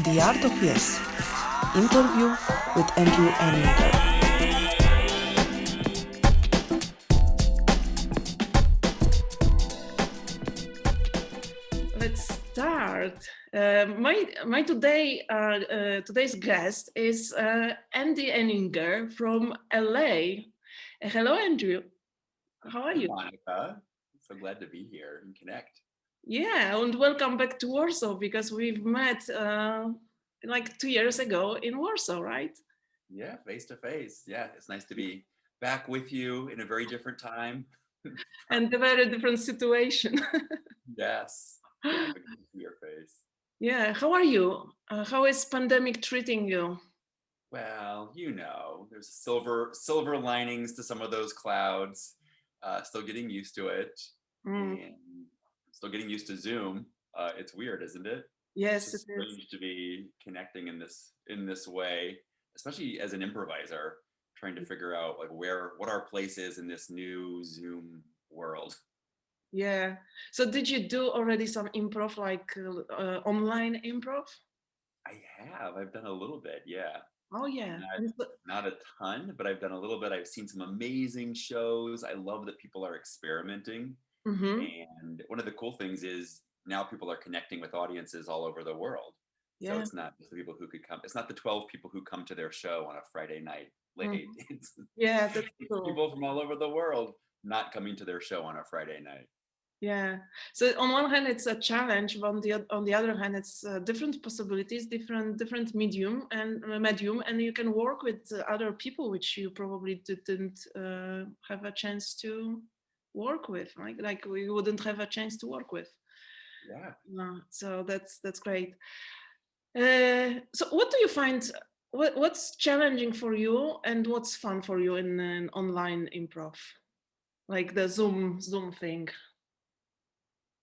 The Art of Yes. Interview with Andrew Eninger. Let's start. Today's guest is Andy Eninger from LA. Hello, Andrew. How are Hey, you? Monica. So glad to be here and connect. Yeah, and welcome back to Warsaw because we've met like 2 years ago in Warsaw, right? Yeah, face to face. Yeah, it's nice to be back with you in a very different time. And a very different situation. Yes. Yeah, but good to see your face. Yeah, how are you? How is pandemic treating you? Well, there's silver linings to some of those clouds. Still getting used to it, Mm, and still getting used to Zoom. It's weird, isn't it? It's yes, it just is. strange to be connecting in this way, especially as an improviser, trying to figure out like what our place is in this new Zoom world. Yeah. So did you do already some improv, like online improv? I have. I've done a little bit, yeah. Oh yeah. Not not a ton, but I've done a little bit. I've seen some amazing shows. I love that people are experimenting. Mm-hmm. And one of the cool things is now people are connecting with audiences all over the world. So Yeah. it's not just the people who could come. It's not the 12 people who come to their show on a Friday night Mhm. late. Yeah, that's It's cool. people from all over the world not coming to their show on a Friday night. Yeah. So on one hand, it's a challenge, but on the other hand, it's different possibilities, different medium, and you can work with other people which you probably didn't have a chance to work with, right? Like we wouldn't have a chance to work with. Yeah. So that's great. So what do you find? What's challenging for you, and what's fun for you in an online improv, like the Zoom thing?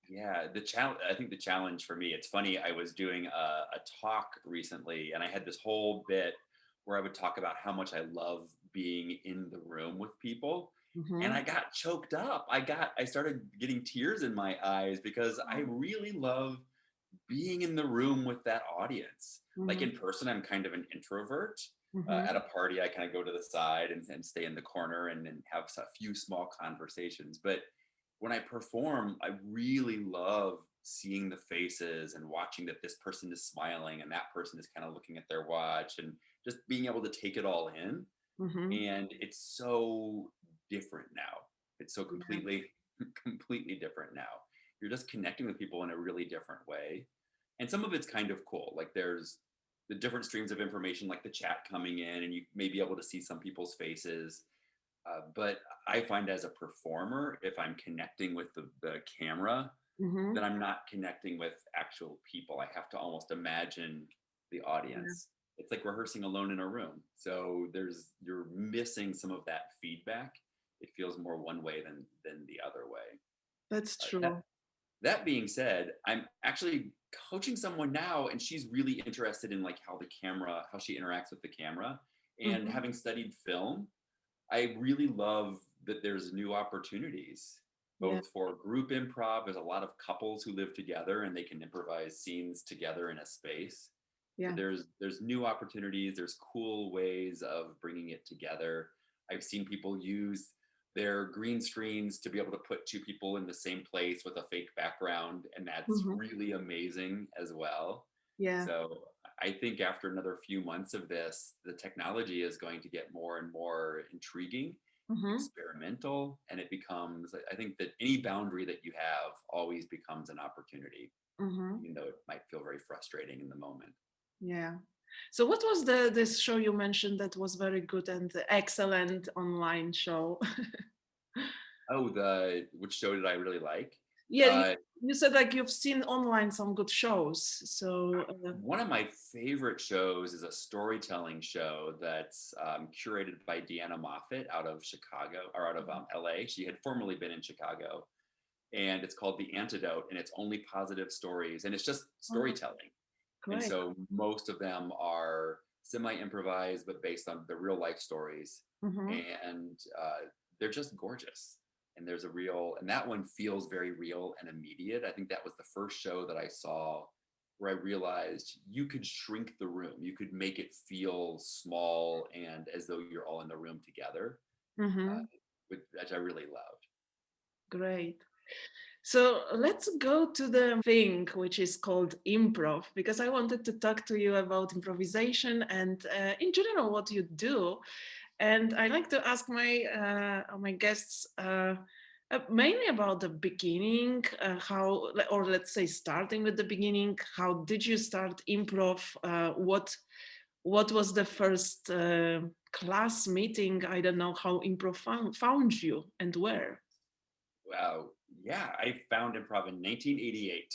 Yeah, I think the challenge for me, it's funny, I was doing a talk recently and I had this whole bit where I would talk about how much I love being in the room with people. And Mm-hmm. I got choked up. I started getting tears in my eyes because I really love being in the room with that audience. Like Mm-hmm. in person, I'm kind of an introvert. Mm-hmm. At a party, I kind of go to the side and stay in the corner and have a few small conversations. But when I perform, I really love seeing the faces and watching that this person is smiling and that person is kind of looking at their watch and just being able to take it all in. Mm-hmm. And it's so different now. It's so Yeah. completely different now. You're just connecting with people in a really different way. And some of it's kind of cool. Like there's the different streams of information, like the chat coming in, and you may be able to see some people's faces. But I find as a performer, if I'm connecting with the camera, Mm-hmm. then I'm not connecting with actual people. I have to almost imagine the Yeah. audience. It's like rehearsing alone in a room. So you're missing some of that feedback. It feels more one way than the other way. That's Uh, that true. that being said, I'm actually coaching someone now, and she's really interested in like how she interacts with the camera. And Mm-hmm. having studied film, I really love that there's new opportunities, Yeah. both for group improv. There's a lot of couples who live together and they can improvise scenes together in a space. So Yeah. there's new opportunities. There's cool ways of bringing it together. I've seen people use their green screens to be able to put two people in the same place with a fake background, and that's Mm-hmm. really amazing as well. Yeah. So I think after another few months of this, the technology is going to get more and more intriguing, Mm-hmm. experimental, and it becomes, I think that any boundary that you have always becomes an opportunity, Mm-hmm. even though it might feel very frustrating in the moment. Yeah. So what was the this show you mentioned that was very good and excellent online show? Oh, which show did I really like? Yeah, Uh, you said like you've seen online some good shows. So One of my favorite shows is a storytelling show that's curated by Deanna Moffat out of Chicago or out of LA. She had formerly been in Chicago, and it's called The Antidote, and it's only positive stories, and it's just oh, storytelling. And great. so most of them are semi improvised, but based on the real life stories. Mm-hmm. And they're just gorgeous. And and that one feels very real and immediate. I think that was the first show that I saw where I realized you could shrink the room. You could make it feel small and as though you're all in the room together, Mm-hmm. which I really loved. Great. So let's go to the thing which is called improv, because I wanted to talk to you about improvisation and in general what you do. And I like to ask my guests mainly about the beginning, how, or let's say starting with the beginning. How did you start improv? What was the first class meeting? I don't know how improv found you and where. Wow. Yeah, I found improv in 1988.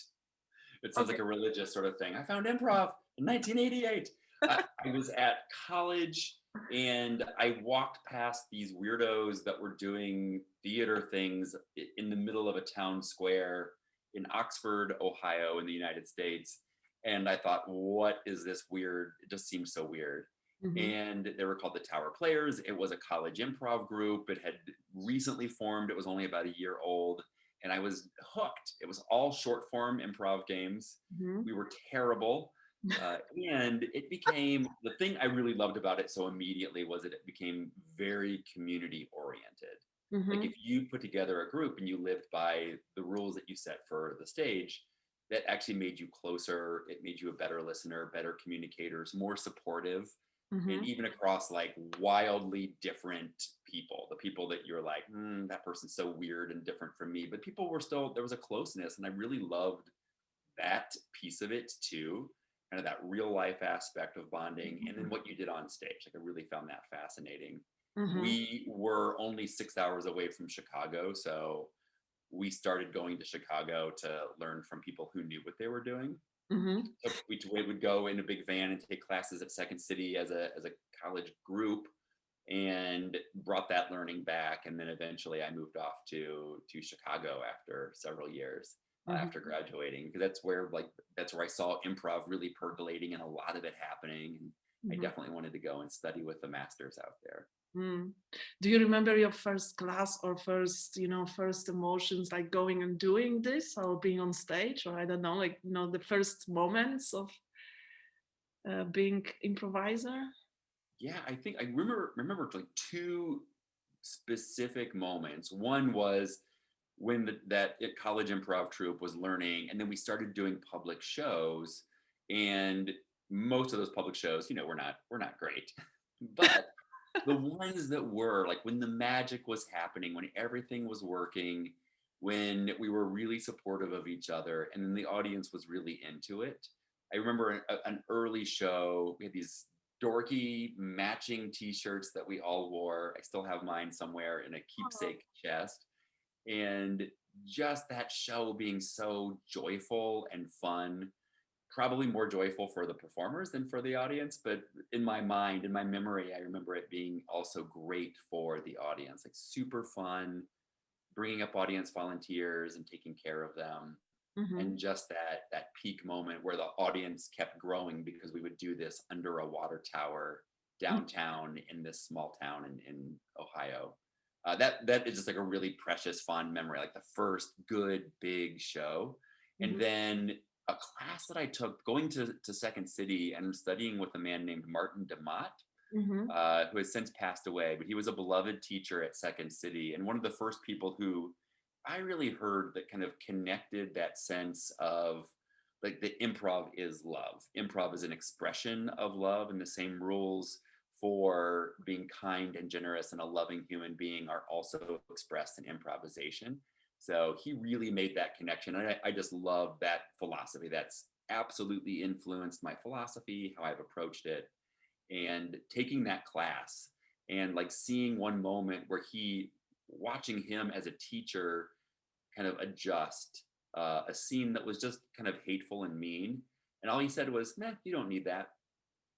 It sounds Okay. like a religious sort of thing. I found improv in 1988. I was at college and I walked past these weirdos that were doing theater things in the middle of a town square in Oxford, Ohio, in the United States. And I thought, what is this weird? It just seemed so weird. Mm-hmm. And they were called the Tower Players. It was a college improv group. It had recently formed, it was only about a year old. And I was hooked. It was all short form improv games. Mm-hmm. We were terrible. And it became the thing I really loved about it so immediately was that it became very community oriented. Like Mm-hmm. if you put together a group and you lived by the rules that you set for the stage, that actually made you closer. It made you a better listener, better communicators, more supportive, and Mm-hmm. even across like wildly different people, the people that you're like, that person's so weird and different from me, but people were still, there was a closeness, and I really loved that piece of it too, kind of that real life aspect of bonding, and then what you did on stage. Like I really found that fascinating. Mm-hmm. We were only 6 hours away from Chicago, so we started going to Chicago to learn from people who knew what they were doing. Mm-hmm. So we would go in a big van and take classes at Second City as a college group, and brought that learning back. And then eventually I moved off to Chicago after several years after Mm-hmm. graduating, because that's where I saw improv really percolating and a lot of it happening. And I Mm-hmm. definitely wanted to go and study with the masters out there. Mm. Do you remember your first class or first, first emotions like going and doing this or being on stage, or I don't know, like, the first moments of being improviser? Yeah, I think I remember like two specific moments. One was when that college improv troupe was learning, and then we started doing public shows, and most of those public shows, we're not great, but the ones that were, like, when the magic was happening, when everything was working, when we were really supportive of each other, and then the audience was really into it. I remember an early show, we had these dorky matching t-shirts that we all wore. I still have mine somewhere in a keepsake chest. And just that show being so joyful and fun, probably more joyful for the performers than for the audience, but in my mind, in my memory, I remember it being also great for the audience, like super fun, bringing up audience volunteers and taking care of them. Mm-hmm. And just that peak moment where the audience kept growing because we would do this under a water tower downtown in this small town in Ohio. That is just like a really precious, fond memory, like the first good big show. And Mm-hmm. then a class that I took going to Second City and studying with a man named Martin DeMott, Mm-hmm. who has since passed away, but he was a beloved teacher at Second City, and one of the first people who I really heard that kind of connected that sense of, like, the improv is love. Improv is an expression of love, and the same rules for being kind and generous and a loving human being are also expressed in improvisation. So he really made that connection. And I just love that philosophy. That's absolutely influenced my philosophy, how I've approached it. And taking that class and like seeing one moment where watching him as a teacher kind of adjust a scene that was just kind of hateful and mean. And all he said was, "Nah, you don't need that."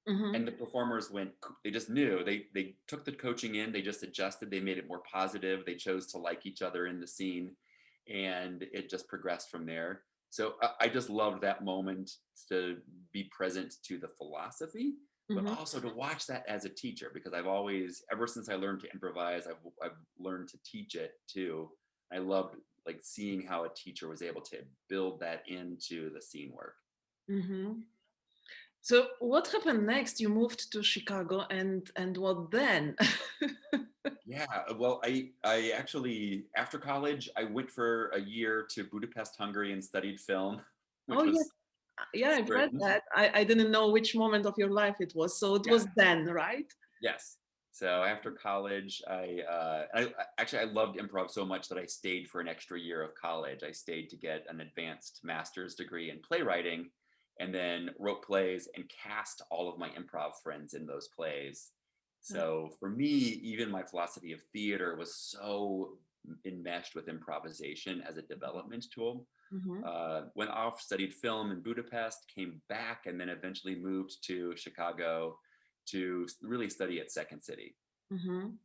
Mm-hmm. And the performers went, they just knew. They took the coaching in, they just adjusted, they made it more positive. They chose to like each other in the scene, and it just progressed from there. So I just loved that moment, to be present to the philosophy, but Mm-hmm. also to watch that as a teacher, because I've always, ever since I learned to improvise, I've learned to teach it too. I loved like seeing how a teacher was able to build that into the scene work. Mm-hmm. So what happened next? You moved to Chicago, and what then? Yeah, well, I actually after college I went for a year to Budapest, Hungary, and studied film, Oh which yes, was yeah, I've read strange. that. I didn't know which moment of your life it was. So it Yeah, was then, right? yes. So after college, actually I loved improv so much that I stayed for an extra year of college. I stayed to get an advanced master's degree in playwriting, and then wrote plays and cast all of my improv friends in those plays. So for me, even my philosophy of theater was so enmeshed with improvisation as a development tool. Mm-hmm. Went off, studied film in Budapest, came back, and then eventually moved to Chicago to really study at Second City. Mm-hmm.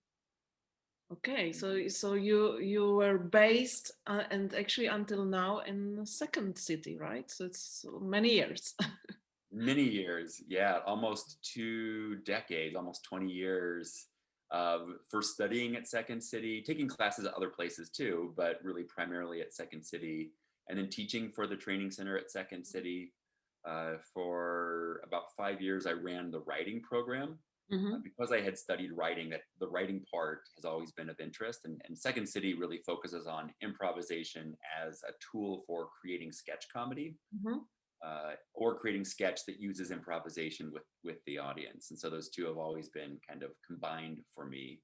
Okay, so you were based and actually until now in the second city, right? So it's many years. Many years, yeah, almost 2 decades, almost 20 years for studying at Second City, taking classes at other places too, but really primarily at Second City, and then teaching for the training center at Second City. For about 5 years, I ran the writing program. Mm-hmm. Because I had studied writing, that the writing part has always been of interest, and Second City really focuses on improvisation as a tool for creating sketch comedy, Mm-hmm. or creating sketch that uses improvisation with the audience. And so those two have always been kind of combined for me.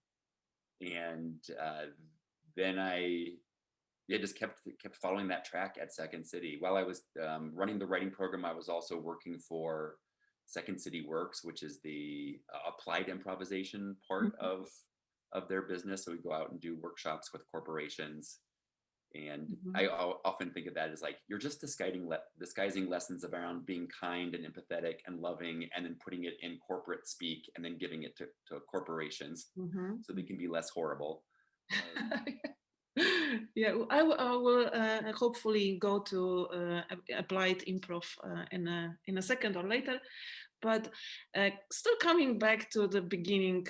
And then I yeah, just kept following that track at Second City. While I was running the writing program, I was also working for Second City Works, which is the applied improvisation part of their business. So we go out and do workshops with corporations, and Mm-hmm. I often think of that as like you're just disguising lessons around being kind and empathetic and loving, and then putting it in corporate speak, and then giving it to corporations Mm-hmm. so they can be less horrible. Yeah, I will hopefully go to applied improv in a second or later. But still coming back to the beginning,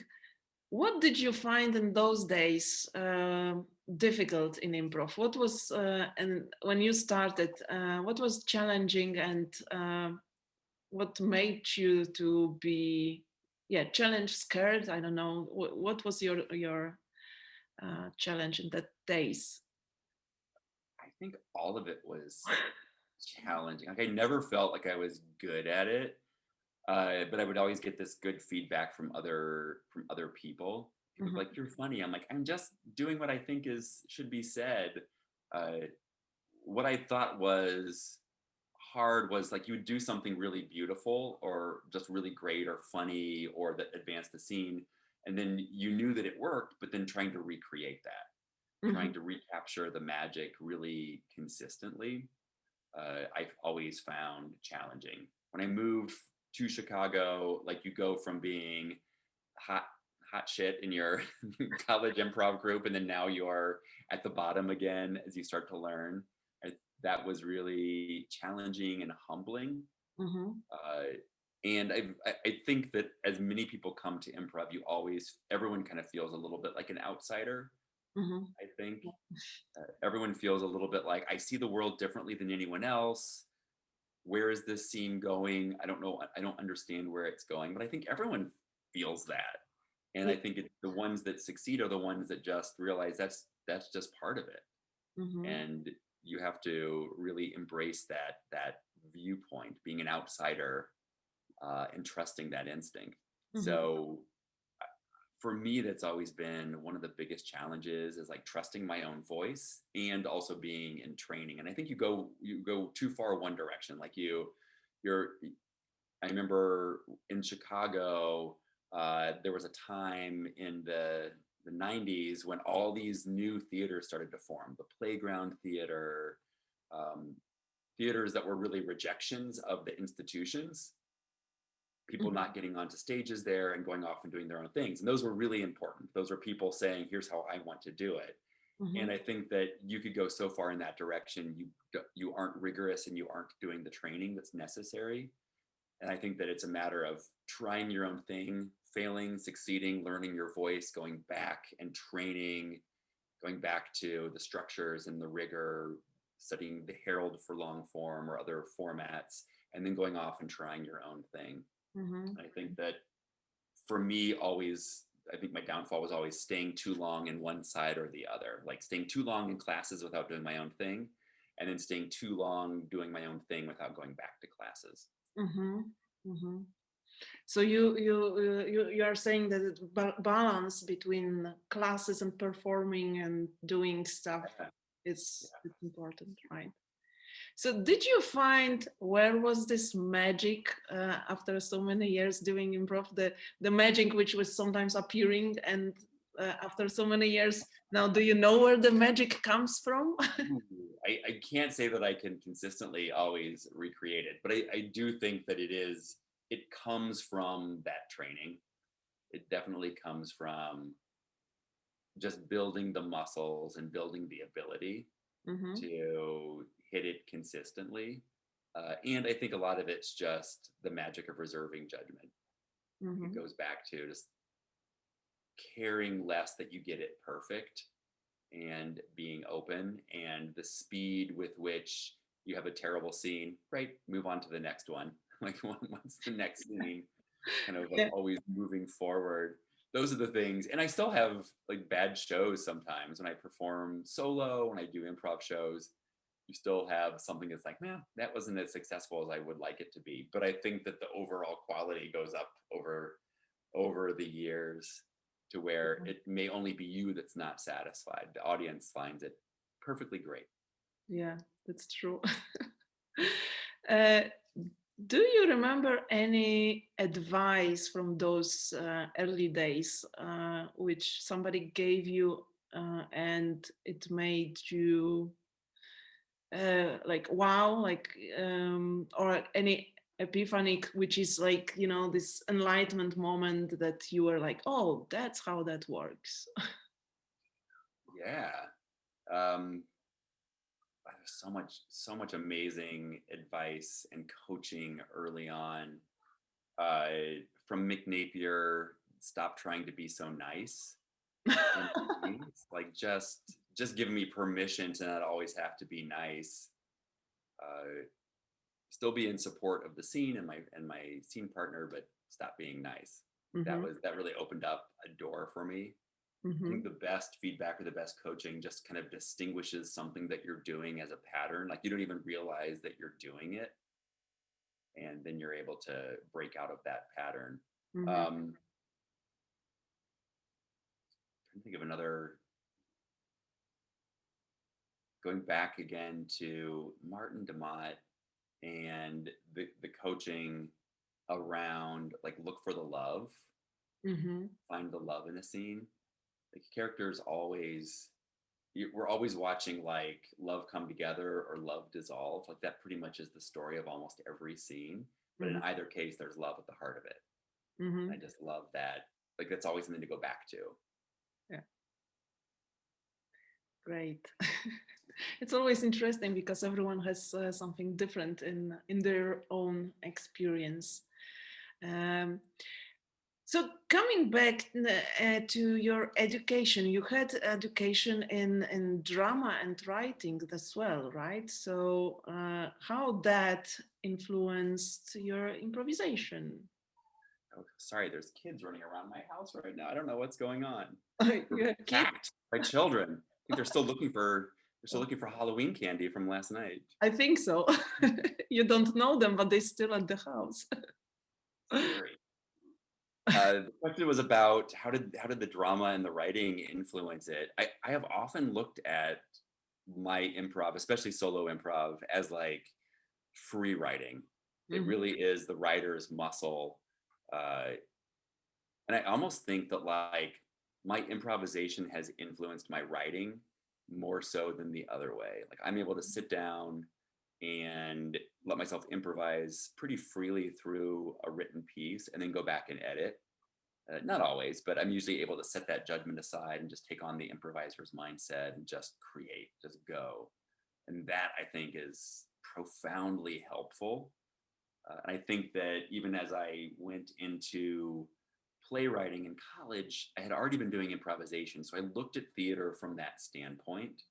what did you find in those days difficult in improv? What was and when you started, what was challenging, and what made you to be, yeah, challenged, scared? I don't know. What was your challenge in that days? I think all of it was challenging. Like I never felt like I was good at it, but I would always get this good feedback from other people. People Mhm, be like, "You're funny." I'm like, "I'm just doing what I think is should be said." Uh, what I thought was hard was like you would do something really beautiful or just really great or funny or that advanced the scene, and then you knew that it worked, but then trying to recreate that, mhm, trying to recapture the magic really consistently, I've always found challenging. When I moved to Chicago, like you go from being hot hot shit in your college improv group, and then now you're at the bottom again as you start to learn. I, that was really challenging and humbling. mhm, Uh, and I think that as many people come to improv, everyone kind of feels a little bit like an outsider. mhm, I think everyone feels a little bit like I see the world differently than anyone else. Where is this scene going? I don't know. I don't understand where it's going, but I think everyone feels that. And yeah, I think the ones that succeed are the ones that just realize that's just part of it. mhm, And you have to really embrace that viewpoint, being an outsider, and trusting that instinct. mhm, So for me, that's always been one of the biggest challenges is like trusting my own voice and also being in training. And I think you go too far one direction. Like you're I remember in Chicago, there was a time in the 90s when all these new theaters started to form, the Playground Theater, um, theaters that were really rejections of the institutions, people mhm, not getting onto stages there and going off and doing their own things. And those were really important. Those were people saying, here's how I want to do it. And mhm, I think that you could go so far in that direction, you aren't rigorous and you aren't doing the training that's necessary. And I think that it's a matter of trying your own thing, failing, succeeding, learning your voice, going back and training, going back to the structures and the rigor, studying the Herald for long form or other formats, and then going off and trying your own thing. Mm-hmm. And I think that for me, always, I think my downfall was always staying too long in one side or the other, like staying too long in classes without doing my own thing, and then staying too long doing my own thing without going back to classes. Mm-hmm. Mm-hmm. So you are saying that balance between classes and performing and doing stuff Yeah. is it's important, right? So did you find where was this magic after so many years doing improv, the magic which was sometimes appearing, and after so many years now, do you know where the magic comes from? Ooh, I can't say that I can consistently always recreate it, but I do think that it comes from that training. It definitely comes from just building the muscles and building the ability Mm-hmm. to hit it consistently. And I think a lot of it's just the magic of reserving judgment. It Mm-hmm. goes back to just caring less that you get it perfect and being open, and the speed with which you have a terrible scene, right? Move on to the next one. Like once the next scene, kind of like Yeah. always moving forward. Those are the things. And I still have like bad shows sometimes when I perform solo, when I do improv shows. You still have something that's like, man, that wasn't as successful as I would like it to be. But I think that the overall quality goes up over the years to where it may only be you that's not satisfied. The audience finds it perfectly great. Yeah, that's true. uh, do you remember any advice from those early days which somebody gave you and it made you like wow, like or any epiphany, which is like, you know, this enlightenment moment that you were like, oh, that's how that works. Yeah. Um, there's so much amazing advice and coaching early on. From Mick Napier, stop trying to be so nice. And it's like just giving me permission to not always have to be nice. Still be in support of the scene and my scene partner, but stop being nice. Mm-hmm. That really opened up a door for me. I Mm-hmm. think the best feedback or the best coaching just kind of distinguishes something that you're doing as a pattern. Like you don't even realize that you're doing it, and then you're able to break out of that pattern. Mm-hmm. I think of another, going back again to Martin DeMott and the coaching around like look for the love, Mm-hmm. find the love in a scene. Like characters always, we're always watching like love come together or love dissolve. Like that pretty much is the story of almost every scene. But in Mm-hmm. either case, there's love at the heart of it. Mm-hmm. And I just love that. Like that's always something to go back to. Yeah, great. It's always interesting because everyone has something different in their own experience. Um, so coming back to your education, you had education in drama and writing as well, right? So how that influenced your improvisation? Oh, sorry, there's kids running around my house right now. I don't know what's going on. We're You have kids? attacked by children. I think they're still looking for Halloween candy from last night. I think so. You don't know them, but they're still at the house. Scary. The question was about how did the drama and the writing influence it. I have often looked at my improv, especially solo improv, as like free writing. It Mhm. really is the writer's muscle. Uh, and I almost think that like my improvisation has influenced my writing more so than the other way. Like I'm able to sit down and let myself improvise pretty freely through a written piece and then go back and edit. Not always, but I'm usually able to set that judgment aside and just take on the improviser's mindset and just create, just go. And that I think is profoundly helpful. And I think that even as I went into playwriting in college, I had already been doing improvisation. So I looked at theater from that standpoint.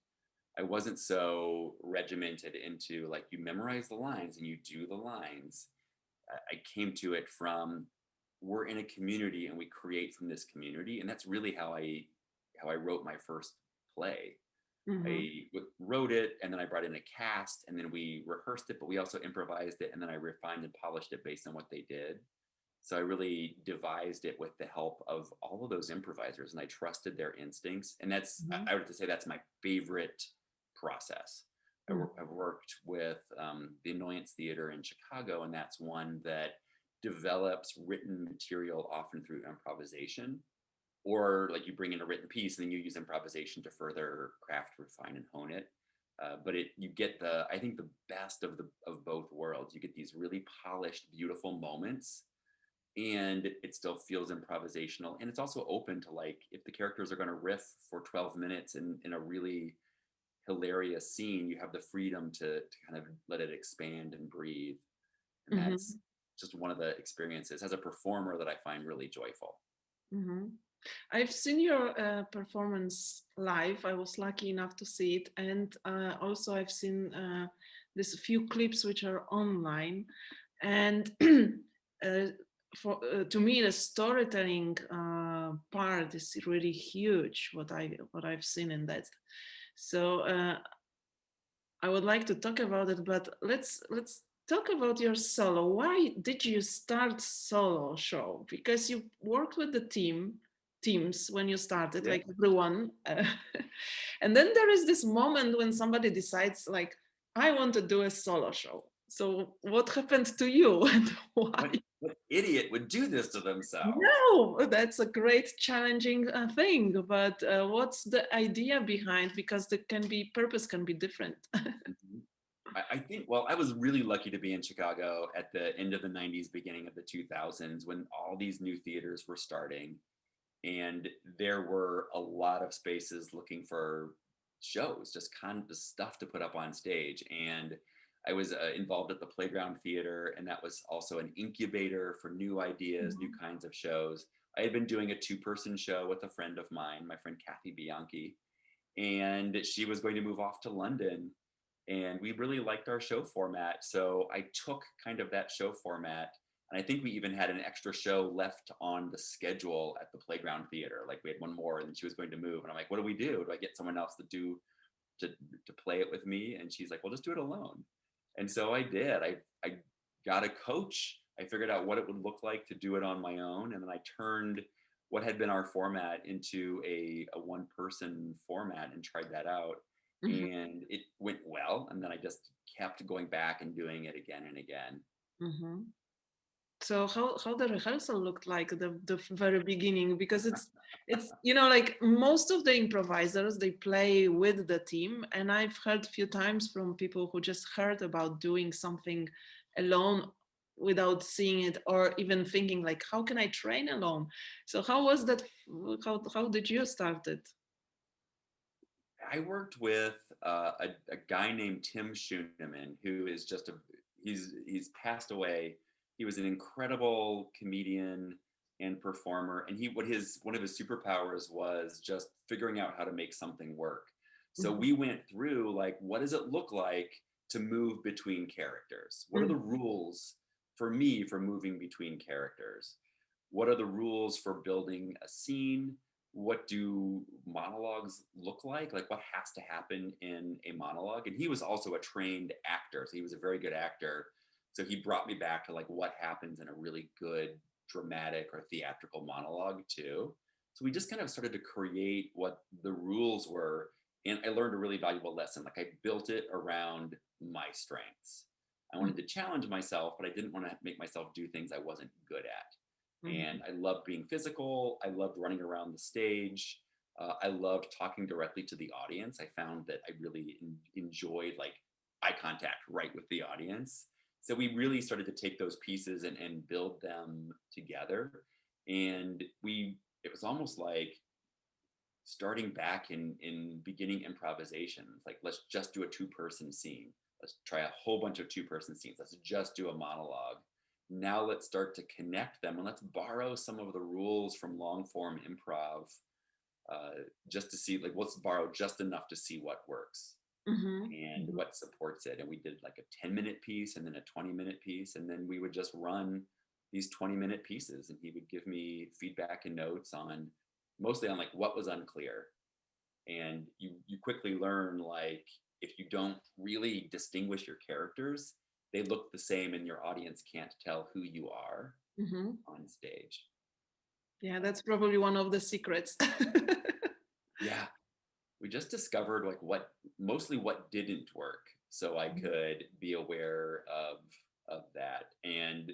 I wasn't so regimented into like you memorize the lines and you do the lines. I came to it from we're in a community and we create from this community, and that's really how I wrote my first play. Mm-hmm. Wrote it and then I brought in a cast and then we rehearsed it, but we also improvised it and then I refined and polished it based on what they did. So I really devised it with the help of all of those improvisers and I trusted their instincts. And that's, I would have to say that's my favorite process. I've worked with the Annoyance Theater in Chicago, and that's one that develops written material often through improvisation, or like you bring in a written piece and then you use improvisation to further craft, refine, and hone it. But you get I think the best of both worlds. You get these really polished, beautiful moments, and it still feels improvisational, and it's also open to like if the characters are going to riff for 12 minutes in a really hilarious scene, you have the freedom to kind of let it expand and breathe, and Mm-hmm. that's just one of the experiences as a performer that I find really joyful. Mm-hmm. I've seen your performance live. I was lucky enough to see it, and also I've seen this few clips which are online. And to me, the storytelling part is really huge. What I've seen in that. So I would like to talk about it, but let's talk about your solo. Why did you start solo show? Because you worked with the teams when you started, Yeah. like everyone, and then there is this moment when somebody decides, like, I want to do a solo show. So what happened to you and why? What idiot would do this to themselves? No, that's a great challenging thing. But what's the idea behind? Because the can be purpose can be different. Mhm. I think, well, I was really lucky to be in Chicago at the end of the 90s, beginning of the 2000s, when all these new theaters were starting. And there were a lot of spaces looking for shows, just kind of stuff to put up on stage. And I was involved at the Playground Theater, and that was also an incubator for new ideas, new kinds of shows. I had been doing a two-person show with a friend of mine, my friend Kathy Bianchi, and she was going to move off to London. And we really liked our show format. So I took kind of that show format. And I think we even had an extra show left on the schedule at the Playground Theater. Like we had one more and she was going to move. And I'm like, what do we do? Do I get someone else to play it with me? And she's like, well, just do it alone. And so I did. I got a coach. I figured out what it would look like to do it on my own. And then I turned what had been our format into a one person format and tried that out. And it went well. And then I just kept going back and doing it again and again. Mm-hmm. So how the rehearsal looked like the very beginning, because it's like most of the improvisers, they play with the team, and I've heard a few times from people who just heard about doing something alone without seeing it or even thinking like, how can I train alone? So how was that? How did you start it? I worked with a guy named Tim Schooneman, who is just he's passed away. He was an incredible comedian and performer, and he what his one of his superpowers was just figuring out how to make something work. So Mhm. we went through like, what does it look like to move between characters? What are the rules for me for moving between characters? What are the rules for building a scene? What do monologues look like? Like what has to happen in a monologue? And he was also a trained actor, so he was a very good actor. So he brought me back to like what happens in a really good dramatic or theatrical monologue too. So we just kind of started to create what the rules were, and I learned a really valuable lesson. Like I built it around my strengths. I wanted to challenge myself, but I didn't want to make myself do things I wasn't good at. And Mhm. I loved being physical. I loved running around the stage. I loved talking directly to the audience. I found that I really enjoyed like eye contact right with the audience. So we really started to take those pieces and build them together. And it was almost like starting back in beginning improvisation. It's like, let's just do a two-person scene. Let's try a whole bunch of two-person scenes. Let's just do a monologue. Now let's start to connect them and let's borrow some of the rules from long form improv, just to see like let's borrow just enough to see what works. and what supports it. And we did like a 10-minute piece and then a 20-minute piece. And then we would just run these 20-minute pieces, and he would give me feedback and notes on mostly on like what was unclear. And you quickly learn, like, if you don't really distinguish your characters, they look the same and your audience can't tell who you are on stage. Yeah, that's probably one of the secrets. Yeah, we just discovered like mostly what didn't work, so I could be aware of that. And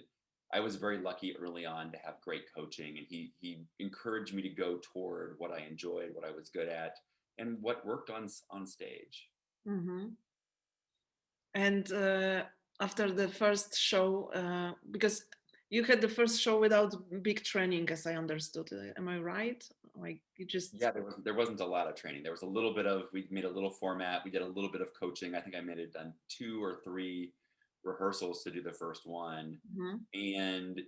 I was very lucky early on to have great coaching, and he encouraged me to go toward what I enjoyed, what I was good at, and what worked on stage. And after the first show, because you had the first show without big training, as I understood, am I right? Like you just There wasn't a lot of training. There was a little bit of, we made a little format, we did a little bit of coaching. I think I made it done 2 or 3 rehearsals to do the first one, and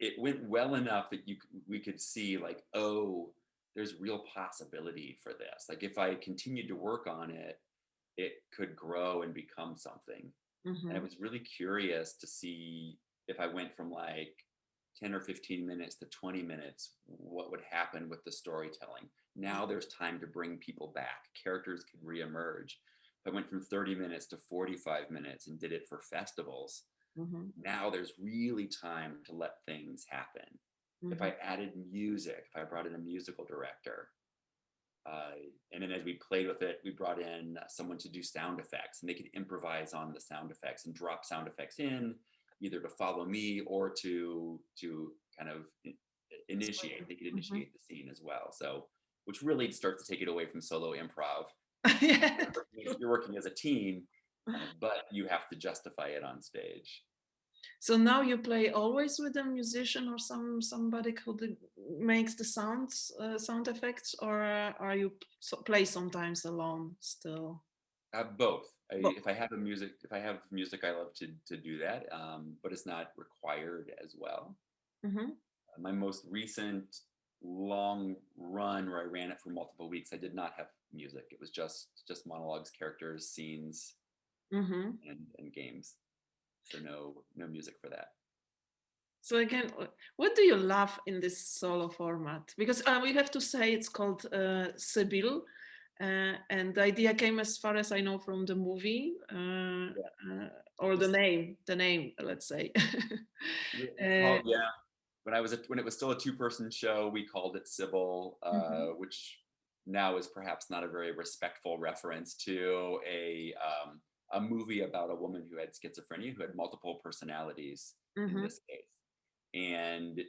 it went well enough that we could see like, oh, there's real possibility for this. Like if I continued to work on it, it could grow and become something. And I was really curious to see if I went from like 10 or 15 minutes to 20 minutes, what would happen with the storytelling. Now there's time to bring people back. Characters could reemerge. If I went from 30 minutes to 45 minutes and did it for festivals, now there's really time to let things happen. If I added music, if I brought in a musical director, and then as we played with it, we brought in someone to do sound effects, and they could improvise on the sound effects and drop sound effects in, either to follow me or to kind of initiate. They could initiate the scene as well. So, which really starts to take it away from solo improv. Yeah. You're working as a team, but you have to justify it on stage. So now you play always with a musician or somebody who makes the sound effects, or are you play sometimes alone still? Both. If I have music, I love to do that, but it's not required as well. My most recent long run where I ran it for multiple weeks, I did not have music. It was just monologues, characters, scenes, and games. So no music for that. So again, what do you love in this solo format? Because we have to say it's called Sybil, and the idea came, as far as I know, from the movie or the name, let's say. Yeah. When it was still a 2-person show, we called it Sybil, which now is perhaps not a very respectful reference to a movie about a woman who had schizophrenia, who had multiple personalities in this case. And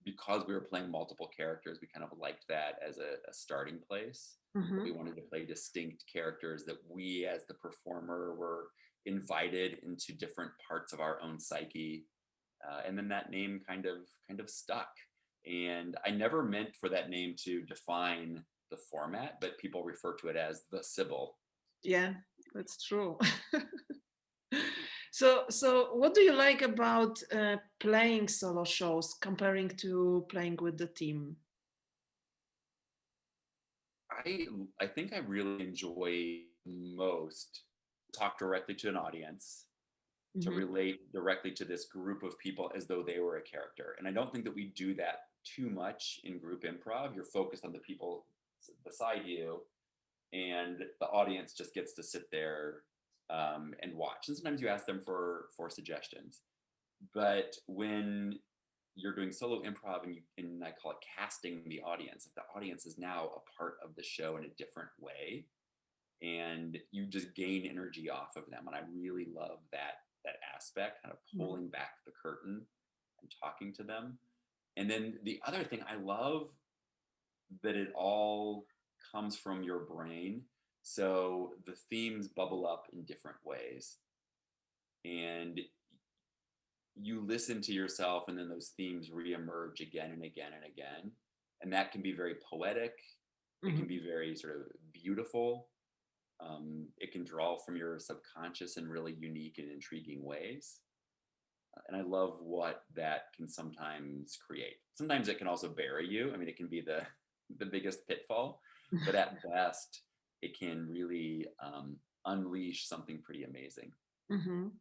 because we were playing multiple characters, we kind of liked that as a starting place. We wanted to play distinct characters, that we as the performer were invited into different parts of our own psyche. And then that name kind of stuck. And I never meant for that name to define the format, but people refer to it as the Sybil. Yeah, that's true. So what do you like about playing solo shows comparing to playing with the team? I think I really enjoy most talk directly to an audience, to relate directly to this group of people as though they were a character. And I don't think that we do that too much in group improv. You're focused on the people beside you, and the audience just gets to sit there and watch. And sometimes you ask them for suggestions. But when you're doing solo improv and I call it casting the audience, like the audience is now a part of the show in a different way, and you just gain energy off of them. And I really love that aspect, kind of pulling back the curtain and talking to them. And then the other thing, I love that it all comes from your brain. So the themes bubble up in different ways, and you listen to yourself, and then those themes reemerge again and again and again. And that can be very poetic. It can be very sort of beautiful. It can draw from your subconscious in really unique and intriguing ways. And I love what that can sometimes create. Sometimes it can also bury you. I mean, it can be the biggest pitfall. but at best, it can really unleash something pretty amazing. Mhm.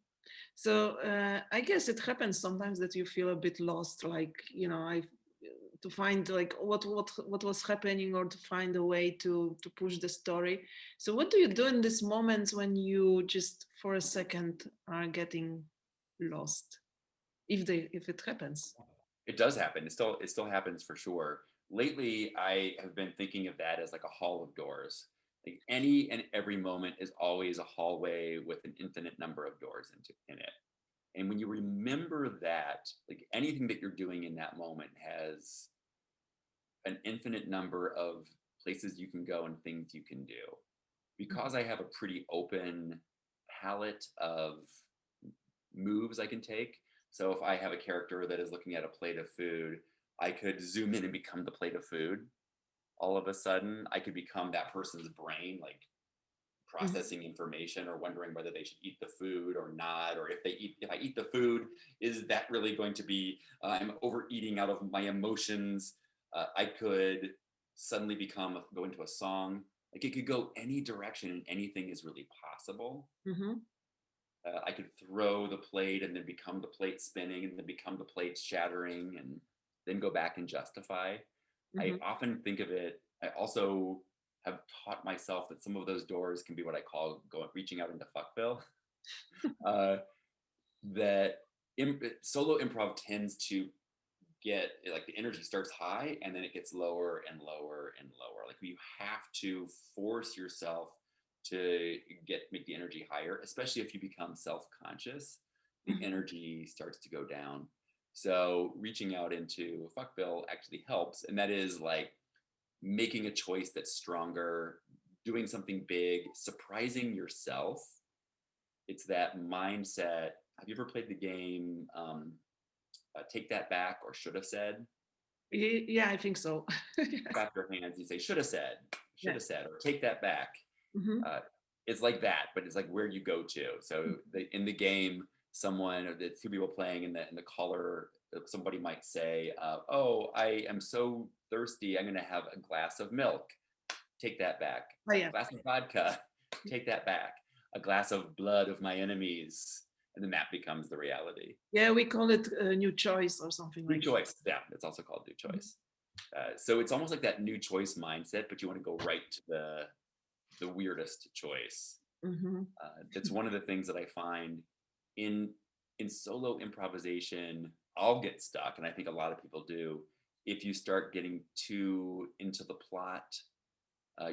So I guess it happens sometimes that you feel a bit lost, like I to find like what was happening, or to find a way to push the story. So what do you do in these moments when you just for a second are getting lost, if it happens? It does happen. It still happens for sure. Lately, I have been thinking of that as like a hall of doors. Like any and every moment is always a hallway with an infinite number of doors in it. And when you remember that, like anything that you're doing in that moment has an infinite number of places you can go and things you can do. Because I have a pretty open palette of moves I can take. So if I have a character that is looking at a plate of food, I could zoom in and become the plate of food. All of a sudden, I could become that person's brain, like Mhm. processing information or wondering whether they should eat the food or not, or if I eat the food, is that really going to be I'm overeating out of my emotions? I could suddenly go into a song. Like it could go any direction, and anything is really possible. Mhm. I could throw the plate and then become the plate spinning and then become the plate shattering and then go back and justify. I Mhm. often think of it. I also have taught myself that some of those doors can be what I call reaching out into fuckville. Uh, that solo improv tends to get like the energy starts high and then it gets lower and lower and lower. Like you have to force yourself to make the energy higher, especially if you become self-conscious, the Mhm. energy starts to go down. So reaching out into fuckville actually helps. And that is like making a choice that's stronger, doing something big, surprising yourself. It's that mindset. Have you ever played the game Take That Back or Should Have Said? Yeah, I think so. Clap your hands, you say should Yeah. have said, or take that back. Mhm. Uh, it's like that, but it's like where you go to. So in the game, someone or the two people playing in the caller, somebody might say, "Oh, I am so thirsty. I'm going to have a glass of milk. Take that back. Oh, A yeah. glass of vodka. Take that back. A glass of blood of my enemies." And then that becomes the reality. Yeah, we call it a new choice or something New like choice. Yeah, it's also called new that. choice. So it's almost like that new choice mindset, but you want to go right to the weirdest choice. Mhm. That's one of the things that I find in in solo improvisation. I'll get stuck, and I think a lot of people do. If you start getting too into the plot,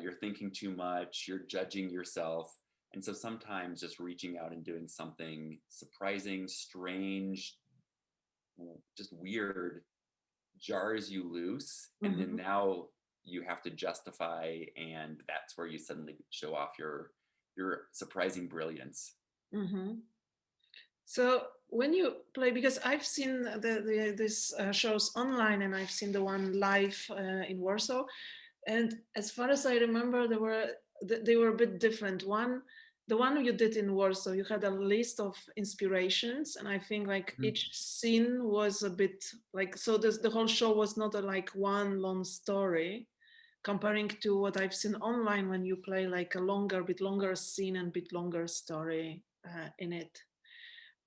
you're thinking too much, you're judging yourself, and so sometimes just reaching out and doing something surprising, strange, just weird jars you loose, and then Mhm. now you have to justify, and that's where you suddenly show off your surprising brilliance. Mhm. So when you play, because I've seen these shows online, and I've seen the one live in Warsaw, and as far as I remember, they were a bit different. The one you did in Warsaw, you had a list of inspirations, and I think like Mhm. each scene was a bit like, so the whole show was not a like one long story, comparing to what I've seen online when you play like a bit longer scene and bit longer story in it.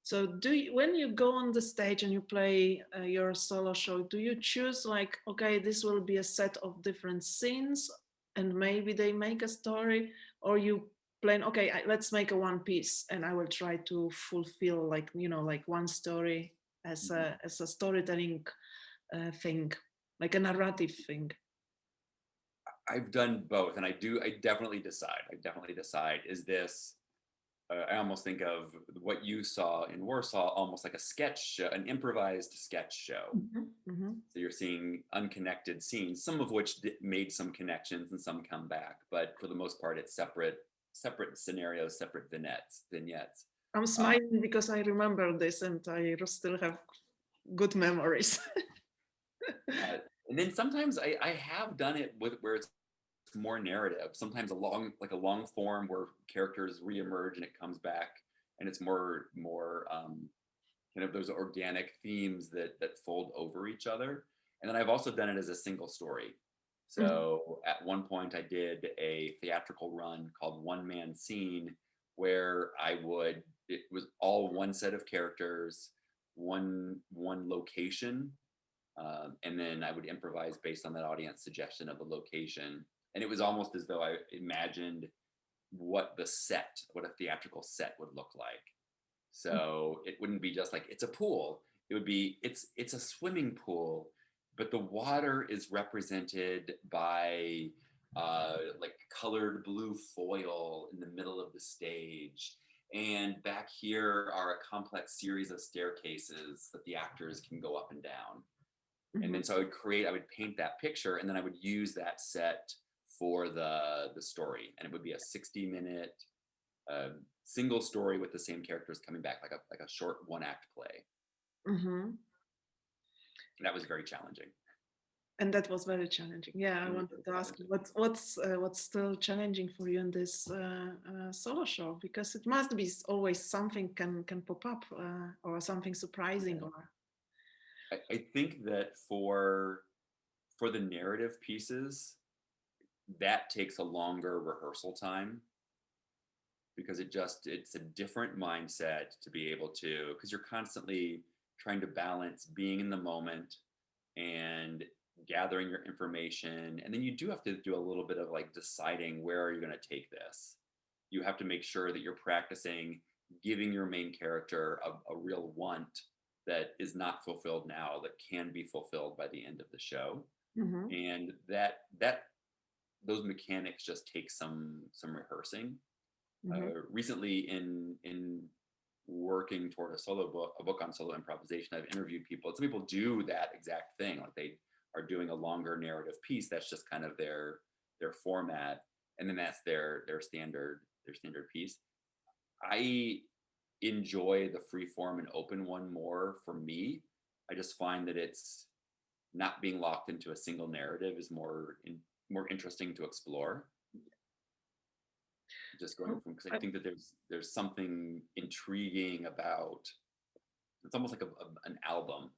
So when you go on the stage and you play your solo show, do you choose like, okay, this will be a set of different scenes and maybe they make a story, or you plan, okay, let's make a one piece and I will try to fulfill like, like one story Mhm. as a storytelling thing, like a narrative thing. I've done both, and I definitely decide, is this I almost think of what you saw in Warsaw almost like a sketch show, an improvised sketch show. Mhm, mhm, So you're seeing unconnected scenes, some of which made some connections and some come back, but for the most part, it's separate scenarios, separate vignettes. I'm Uh, smiling because I remember this and I still have good memories. uh, and then sometimes I have done it with where it's more narrative. Sometimes a long form where characters reemerge and it comes back, and it's more kind of those organic themes that fold over each other. And then I've also done it as a single story. So at one point I did a theatrical run called One Man Scene, where it was all one set of characters, one location, and then I would improvise based on that audience suggestion of the location. And it was almost as though I imagined what a theatrical set would look like. So it wouldn't be just like it's a pool. It would be it's a swimming pool, but the water is represented by like colored blue foil in the middle of the stage. And back here are a complex series of staircases that the actors can go up and down. And then so I would paint that picture, and then I would use that set for the story, and it would be a 60-minute single story with the same characters coming back, like a short one-act play. And that was very challenging. And that was very challenging. Yeah, I wanted to ask you what's still challenging for you in this solo show, because it must be always something can pop up or something surprising. Or I think that for the narrative pieces, that takes a longer rehearsal time, because it's a different mindset to be able to, because you're constantly trying to balance being in the moment and gathering your information, and then you do have to do a little bit of like deciding where are you going to take this. You have to make sure that you're practicing giving your main character a real want that is not fulfilled now, that can be fulfilled by the end of the show. And that those mechanics just take some rehearsing. Recently in working toward a book on solo improvisation, I've interviewed people. Some people do that exact thing, like they are doing a longer narrative piece that's just kind of their format, and then that's their standard piece. I enjoy the free form and open one more. For me, I just find that it's not being locked into a single narrative is more interesting to explore. Just going from, because I think that there's something intriguing about, it's almost like an album,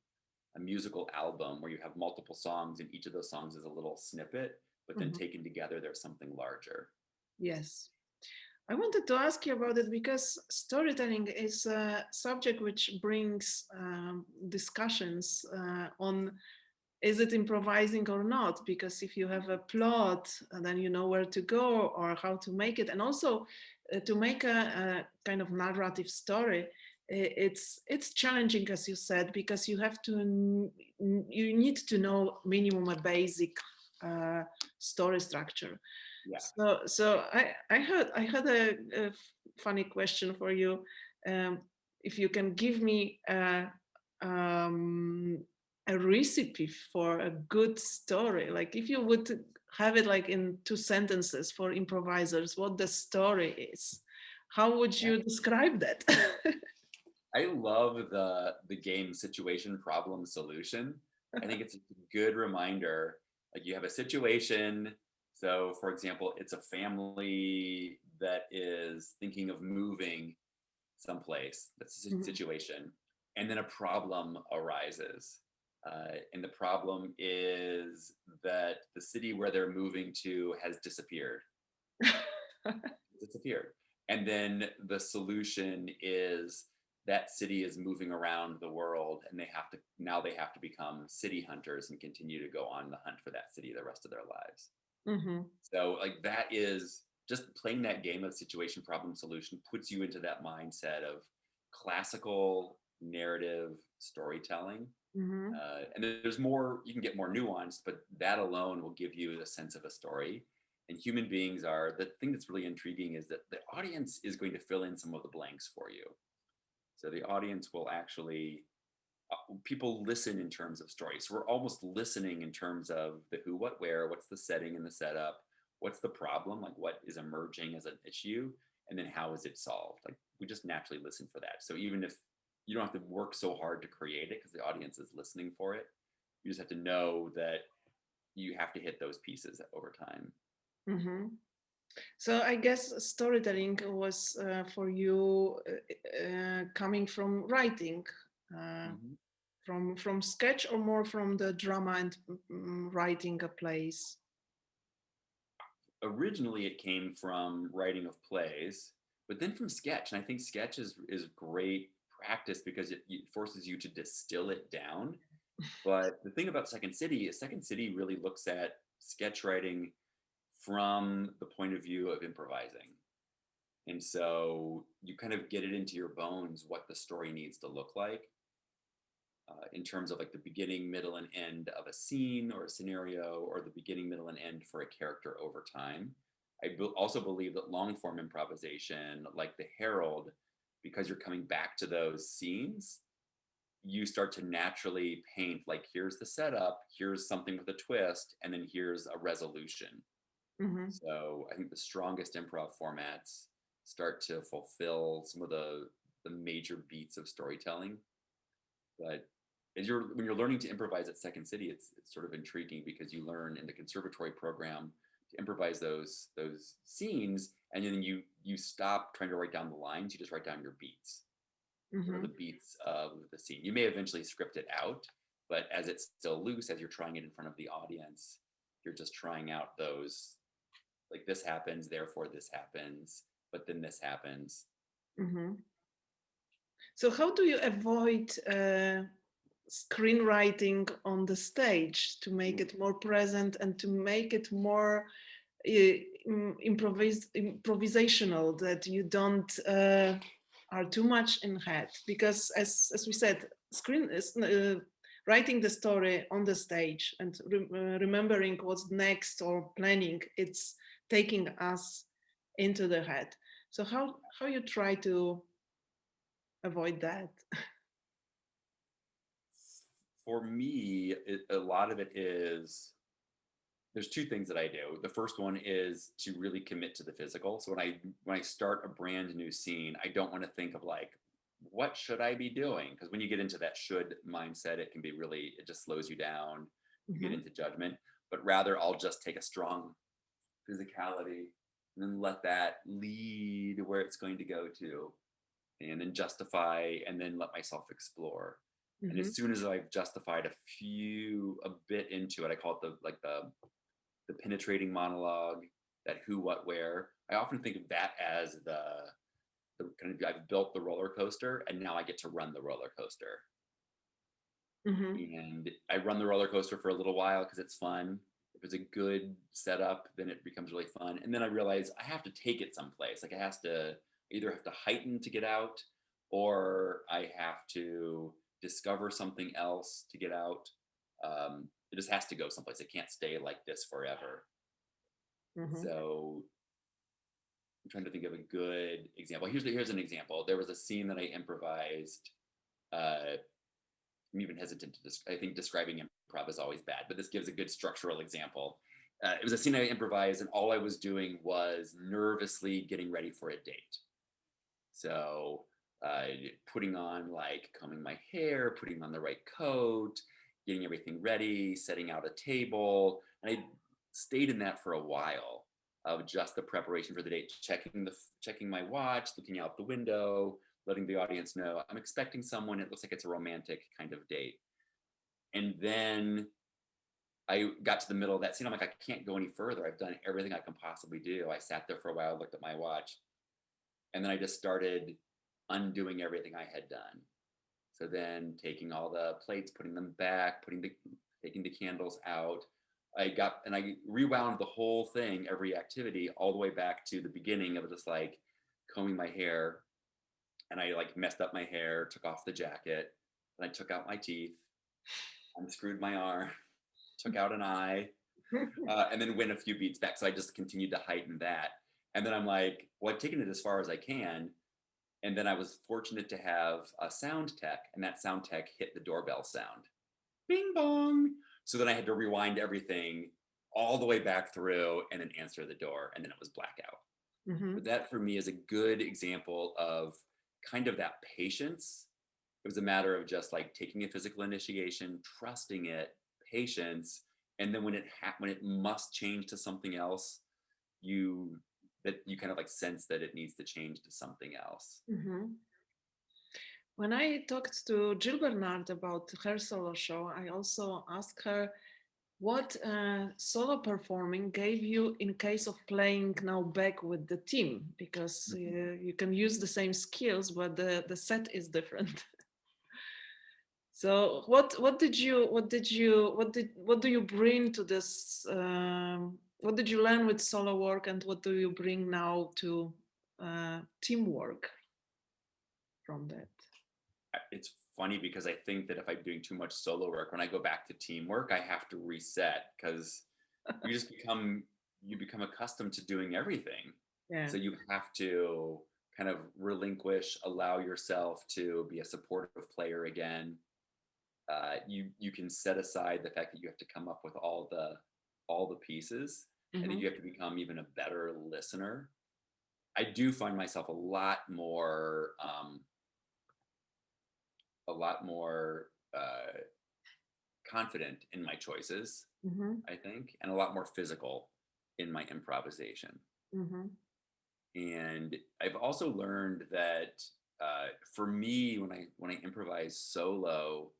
a musical album where you have multiple songs and each of those songs is a little snippet, but then taken together there's something larger. Yes. I wanted to ask you about it because storytelling is a subject which brings discussions on is it improvising or not? Because if you have a plot, then you know where to go or how to make it. And also to make a kind of narrative story, it's challenging, as you said, because you need to know minimum a basic story structure. Yeah. So I had a funny question for you. If you can give me a recipe for a good story, like if you would have it like in 2 sentences for improvisers, what the story is, how would you describe that? I love the game situation problem solution. I think it's a good reminder. Like you have a situation. So for example, it's a family that is thinking of moving someplace. That's a situation. And then a problem arises. And the problem is that the city where they're moving to has disappeared. And then the solution is that city is moving around the world, and they have to become city hunters and continue to go on the hunt for that city the rest of their lives. So like that is just playing that game of situation, problem, solution puts you into that mindset of classical narrative storytelling. And there's more, you can get more nuanced, but that alone will give you a sense of a story. And human beings are, the thing that's really intriguing is that the audience is going to fill in some of the blanks for you. So the audience will actually, people listen in terms of story. So we're almost listening in terms of the who, what, where, what's the setting and the setup, what's the problem, like what is emerging as an issue, and then how is it solved? Like we just naturally listen for that. So even if you don't have to work so hard to create it because the audience is listening for it, you just have to know that you have to hit those pieces over time. So I guess storytelling was for you coming from writing, from sketch, or more from the drama and writing a plays? Originally it came from writing of plays, but then from sketch. And I think sketch is great practice because it forces you to distill it down. But the thing about Second City is Second City really looks at sketch writing from the point of view of improvising. And so you kind of get it into your bones what the story needs to look like in terms of like the beginning, middle, and end of a scene or a scenario, or the beginning, middle, and end for a character over time. Also believe that long form improvisation, like the Herald, because you're coming back to those scenes, you start to naturally paint like, here's the setup, here's something with a twist, and then here's a resolution. Mm-hmm. So I think the strongest improv formats start to fulfill some of the major beats of storytelling. But when you're learning to improvise at Second City, it's sort of intriguing because you learn in the conservatory program to improvise those scenes, and then you stop trying to write down the lines, you just write down your beats. What are the beats of the scene? You may eventually script it out, but as it's still loose, as you're trying it in front of the audience, you're just trying out those, like, this happens, therefore this happens, but then this happens. Mm-hmm. So how do you avoid screenwriting on the stage to make it more present and to make it more improvisational, that you don't are too much in head? Because as we said, screen is writing the story on the stage and remembering what's next or planning, it's taking us into the head. So how you try to avoid that? For me, a lot of it is, there's two things that I do. The first one is to really commit to the physical. So when I start a brand new scene, I don't want to think of like, what should I be doing? Because when you get into that should mindset, it just slows you down. You get into judgment. But rather, I'll just take a strong physicality and then let that lead where it's going to go to, and then justify, and then let myself explore. And as soon as I've justified a bit into it, I call it the penetrating monologue, that who, what, where. I often think of that as the kind of, I've built the roller coaster and now I get to run the roller coaster. And I run the roller coaster for a little while because it's fun. If it's a good setup, then it becomes really fun. And then I realize I have to take it someplace. Like I either have to heighten to get out, or I have to discover something else to get out. It just has to go someplace. It can't stay like this forever. So I'm trying to think of a good example. Here's an example. There was a scene that I improvised. I'm even hesitant to I think describing improv is always bad, but this gives a good structural example. It was a scene I improvised, and all I was doing was nervously getting ready for a date. So putting on, like, combing my hair, putting on the right coat, getting everything ready, setting out a table. And I stayed in that for a while of just the preparation for the date, checking my watch, looking out the window, letting the audience know I'm expecting someone. It looks like it's a romantic kind of date. And then I got to the middle of that scene. I'm like, I can't go any further. I've done everything I can possibly do. I sat there for a while, looked at my watch, and then I just started undoing everything I had done. So then taking all the plates, putting them back, taking the candles out. I rewound the whole thing, every activity, all the way back to the beginning of just like combing my hair. And I like messed up my hair, took off the jacket, and I took out my teeth, unscrewed my arm, took out an eye, and then went a few beats back. So I just continued to heighten that. And then I'm like, well, I've taken it as far as I can. And then I was fortunate to have a sound tech, and that sound tech hit the doorbell sound. Bing bong. So then I had to rewind everything all the way back through and then answer the door, and then it was blackout. But that for me is a good example of kind of that patience. It was a matter of just like taking a physical initiation, trusting it, patience, and then when it must change to something else, you kind of like sense that it needs to change to something else. When I talked to Jill Bernard about her solo show, I also asked her What solo performing gave you in case of playing now back with the team? Because you can use the same skills, but the set is different. So what do you bring to this? What did you learn with solo work, and what do you bring now to teamwork from that? It's funny because I think that if I'm doing too much solo work, when I go back to teamwork, I have to reset because you just become accustomed to doing everything. Yeah. So you have to kind of relinquish, allow yourself to be a supportive player again. You can set aside the fact that you have to come up with all the pieces, and then Mm-hmm. you have to become even a better listener. I do find myself a lot more confident in my choices, Mm-hmm. I think, and a lot more physical in my improvisation. Mm-hmm. And I've also learned that for me, when I improvise solo,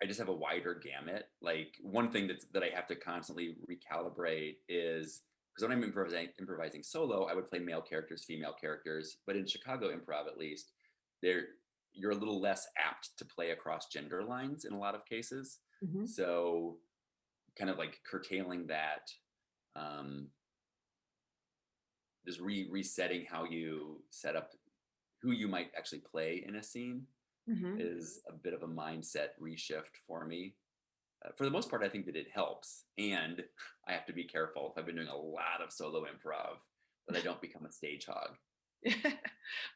I just have a wider gamut. Like one thing that I have to constantly recalibrate is because when I'm improvising solo, I would play male characters, female characters, but in Chicago improv at least, there you're a little less apt to play across gender lines in a lot of cases. Mm-hmm. So kind of like curtailing that, um, just resetting how you set up who you might actually play in a scene Mm-hmm. is a bit of a mindset reshift for me. For the most part, I think that it helps. And I have to be careful if I've been doing a lot of solo improv that I don't become a stage hog. Yeah.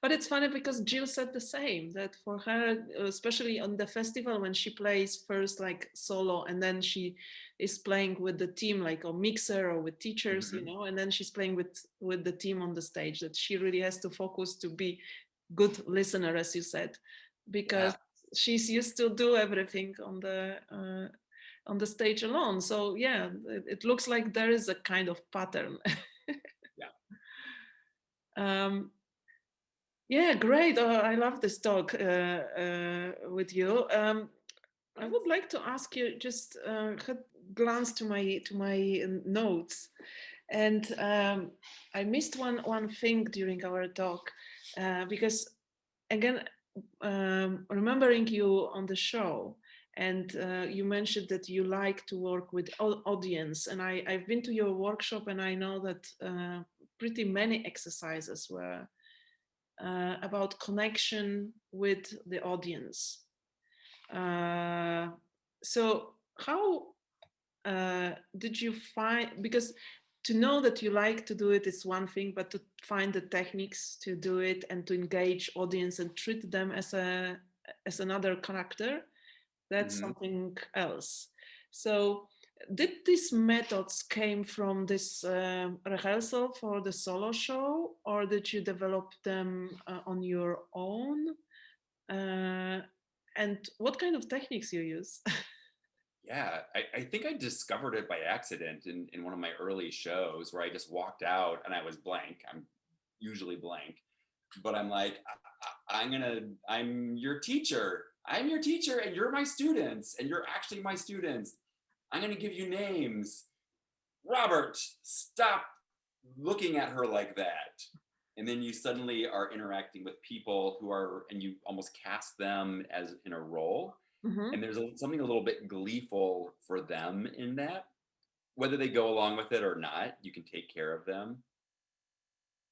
But it's funny because Jill said the same, that for her, especially on the festival, when she plays first like solo and then she is playing with the team like a mixer or with teachers, Mhm. and then she's playing with the team on the stage, that she really has to focus to be good listener, as you said, because Yeah. she's used to do everything on the stage alone. So yeah, it looks like there is a kind of pattern. Yeah. um, Yeah, great. I love this talk with you. I would like to ask you, just had glance to my notes, and I missed one thing during our talk, because again, remembering you on the show, and you mentioned that you like to work with audience, and I've been to your workshop, and I know that pretty many exercises were about connection with the audience. Uh, so how did you find, because to know that you like to do it is one thing, but to find the techniques to do it and to engage audience and treat them as another character, that's Hmm. something else. So did these methods came from this rehearsal for the solo show, or did you develop them on your own? Uh, and what kind of techniques you use? Yeah. I think I discovered it by accident in one of my early shows where I just walked out and I was blank. I'm usually blank, but I'm like, I'm your teacher. I'm your teacher and you're my students and you're actually my students. I'm going to give you names. Robert, stop looking at her like that. And then you suddenly are interacting with people and you almost cast them as in a role. Hmm. And there's something a little bit gleeful for them in that. Whether they go along with it or not, you can take care of them.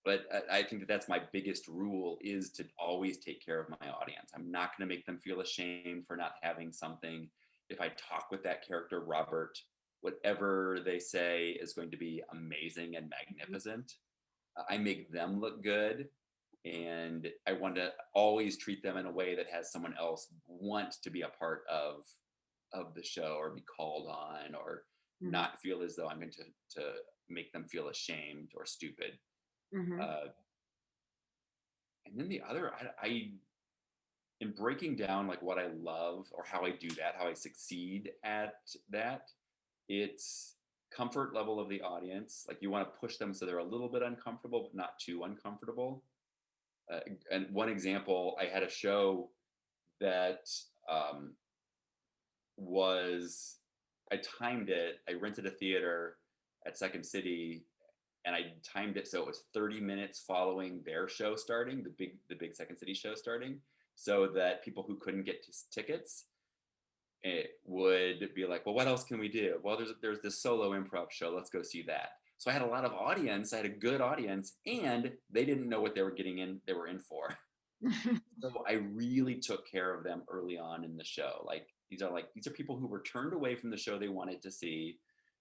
But I think that that's my biggest rule is to always take care of my audience. I'm not going to make them feel ashamed for not having something. If I talk with that character, Robert, whatever they say is going to be amazing and magnificent. I make them look good. And I want to always treat them in a way that has someone else want to be a part of the show or be called on or Hmm. not feel as though I'm going to make them feel ashamed or stupid. Hmm. Uh, and then the other, in breaking down like what I love or how I do that, how I succeed at that, it's comfort level of the audience. Like you want to push them so they're a little bit uncomfortable, but not too uncomfortable. Uh, and one example, I had a show that um, was I timed it. I rented a theater at Second City, and I timed it so it was 30 minutes following their show starting, the big Second City show starting, so that people who couldn't get tickets, it would be like, well, what else can we do? Well, there's this solo improv show. Let's go see that. So I had a lot of audience. I had a good audience, and they didn't know what they were getting in. They were in for. So I really took care of them early on in the show. These are people who were turned away from the show they wanted to see.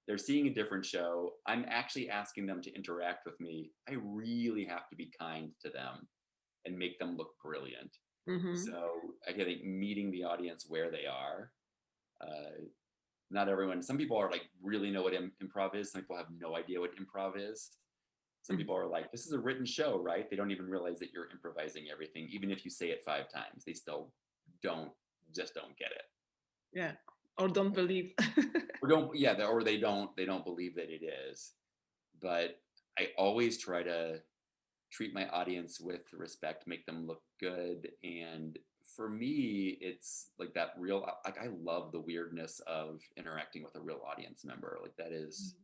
They're seeing a different show. I'm actually asking them to interact with me. I really have to be kind to them and make them look brilliant. So I think meeting the audience where they are. Not everyone. Some people are like really know what improv is. Some people have no idea what improv is. Some people are like, this is a written show, right? They don't even realize that you're improvising everything. Even if you say it 5 times, they still don't get it. Yeah. Or don't believe. or they don't believe that it is. But I always try to treat my audience with respect, make them look good. And for me, it's like that real, like I love the weirdness of interacting with a real audience member. Like that is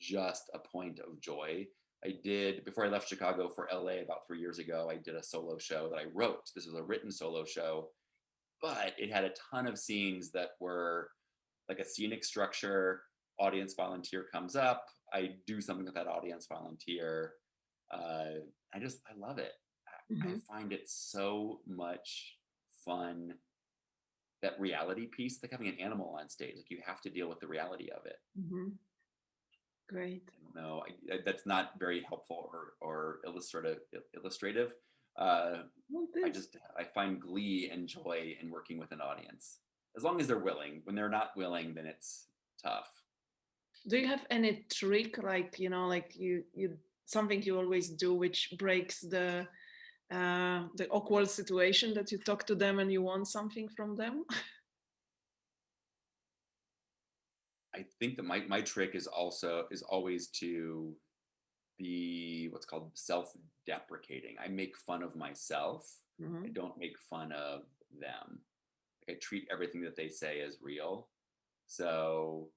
just a point of joy. I did, before I left Chicago for LA about 3 years ago, I did a solo show that I wrote. This was a written solo show, but it had a ton of scenes that were like a scenic structure. Audience volunteer comes up. I do something with that audience volunteer. I love it. I find it so much fun. That reality piece, like having an animal on stage, like you have to deal with the reality of it. Great. No, that's not very helpful or illustrative. I find glee and joy in working with an audience, as long as they're willing. When they're not willing, then it's tough. Do you have any trick, like you something you always do which breaks the awkward situation, that you talk to them and you want something from them? I think that my trick is always to be what's called self-deprecating. I make fun of myself. I don't make fun of them. Like I treat everything that they say as real. So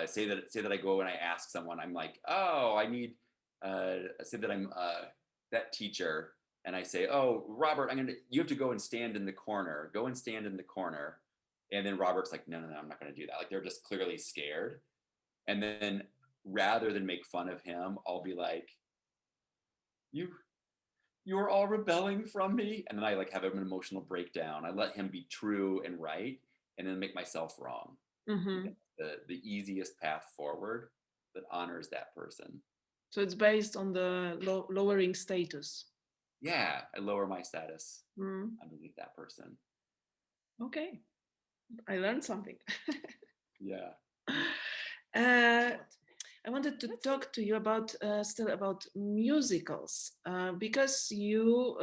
say that I go and I ask someone, I'm like, oh, I need say that I'm that teacher, and I say, oh, Robert, you have to go and stand in the corner. Go and stand in the corner. And then Robert's like, no, I'm not going to do that. Like they're just clearly scared. And then rather than make fun of him, I'll be like, you're all rebelling from me. And then I like have an emotional breakdown. I let him be true and right, and then make myself wrong. The easiest path forward that honors that person. So it's based on the lowering status. Yeah, I lower my status underneath that person. Okay, I learned something. Yeah. I wanted to talk to you about still about musicals, because you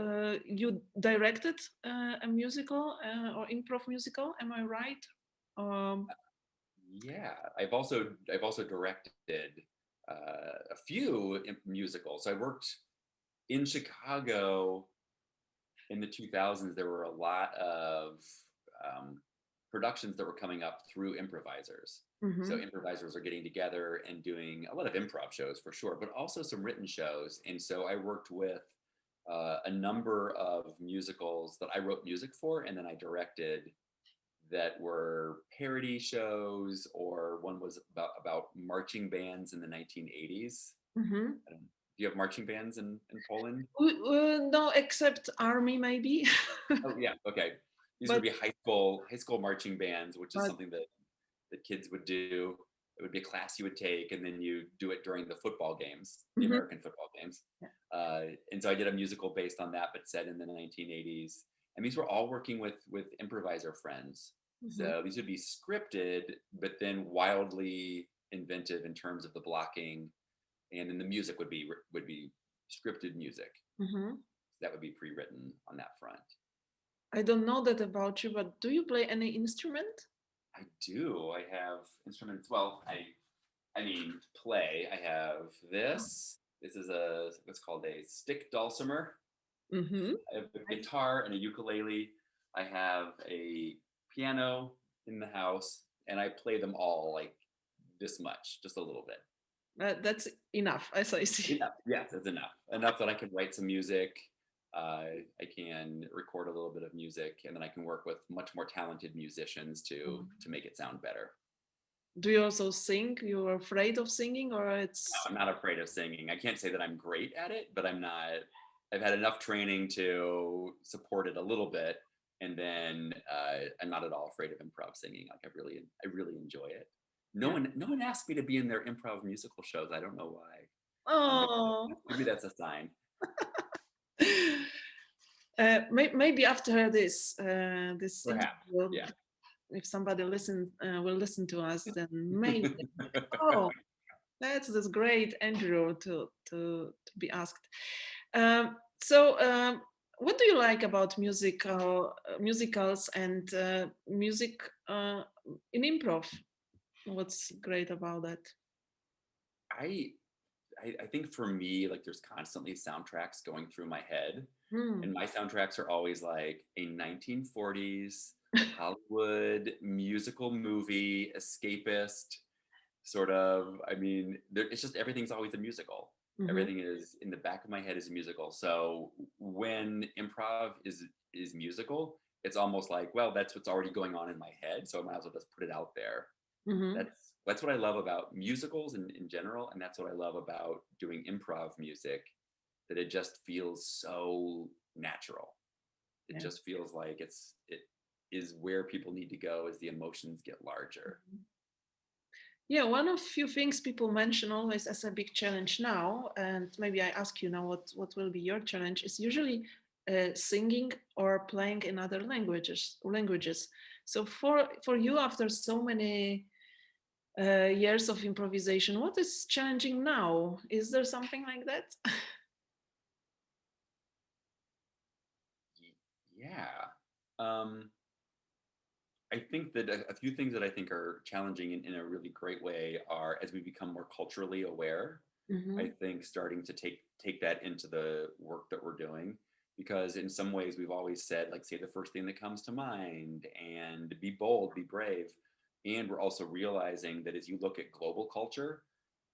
directed a musical or improv musical. Am I right? Yeah, I've also directed a few musicals. So I worked in Chicago in the 2000s. There were a lot of productions that were coming up through improvisers. So improvisers are getting together and doing a lot of improv shows for sure, but also some written shows. And so I worked with a number of musicals that I wrote music for, and then I directed, that were parody shows, or one was about marching bands in the 1980s. Do you have marching bands in Poland? No, except army maybe. Oh yeah, okay. These would be high school marching bands, which is something that kids would do. It would be a class you would take, and then you do it during the football games, the American football games. And so I did a musical based on that, but set in the 1980s. And these were all working with improviser friends. So these would be scripted, but then wildly inventive in terms of the blocking, and then the music would be scripted music. That would be pre-written on that front. I don't know that about you, but do you play any instrument? I do. I have instruments. Well, I mean, play. I have this. This is what's called a stick dulcimer. I have a guitar and a ukulele. I have a piano in the house, and I play them all like this much, just a little bit. That's enough, as I see. Enough. Yes, it's enough. Enough that I can write some music. I can record a little bit of music, and then I can work with much more talented musicians to make it sound better. Do you also sing? You're afraid of singing, or No, it's? I'm not afraid of singing. I can't say that I'm great at it, but I'm not. I've had enough training to support it a little bit, and then I'm not at all afraid of improv singing. Like I really enjoy it. Yeah. No one asked me to be in their improv musical shows. I don't know why. Oh. Maybe that's a sign. Maybe after this Perhaps. interview, Yeah. if somebody will listen to us, then maybe. Oh, that's great, Andrew, to be asked. So, what do you like about musicals and music in improv? What's great about that? I I think for me, like there's constantly soundtracks going through my head. Hmm. And my soundtracks are always like a 1940s Hollywood musical movie, escapist sort of. I mean, it's just everything's always a musical. Mhm. Everything is in the back of my head is a musical. So when improv is musical, it's almost like, well, that's what's already going on in my head. So I might as well just put it out there. Mhm. That's what I love about musicals in general, and that's what I love about doing improv music, that it just feels so natural. It Yeah. just feels like it is where people need to go as the emotions get larger. Yeah, one of few things people mention always as a big challenge now, and maybe I ask you now what will be your challenge, is usually singing or playing in other languages. So for you, after so many years of improvisation, what is challenging now? Is there something like that? Yeah. Um, I think that a few things that I think are challenging in a really great way are, as we become more culturally aware, I Hmm. think starting to take that into the work that we're doing, because in some ways we've always said, like, say the first thing that comes to mind and be bold, be brave. And we're also realizing that as you look at global culture,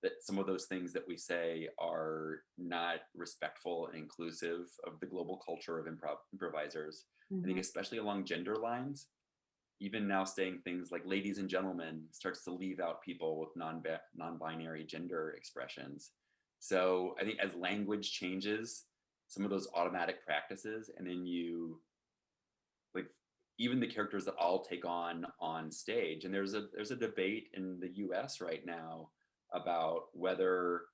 that some of those things that we say are not respectful and inclusive of the global culture of improvisers. I think Hmm. especially along gender lines, even now saying things like ladies and gentlemen starts to leave out people with non-binary gender expressions. So I think as language changes, some of those automatic practices, and then you like even the characters that I'll take on stage, and there's a debate in the US right now about whether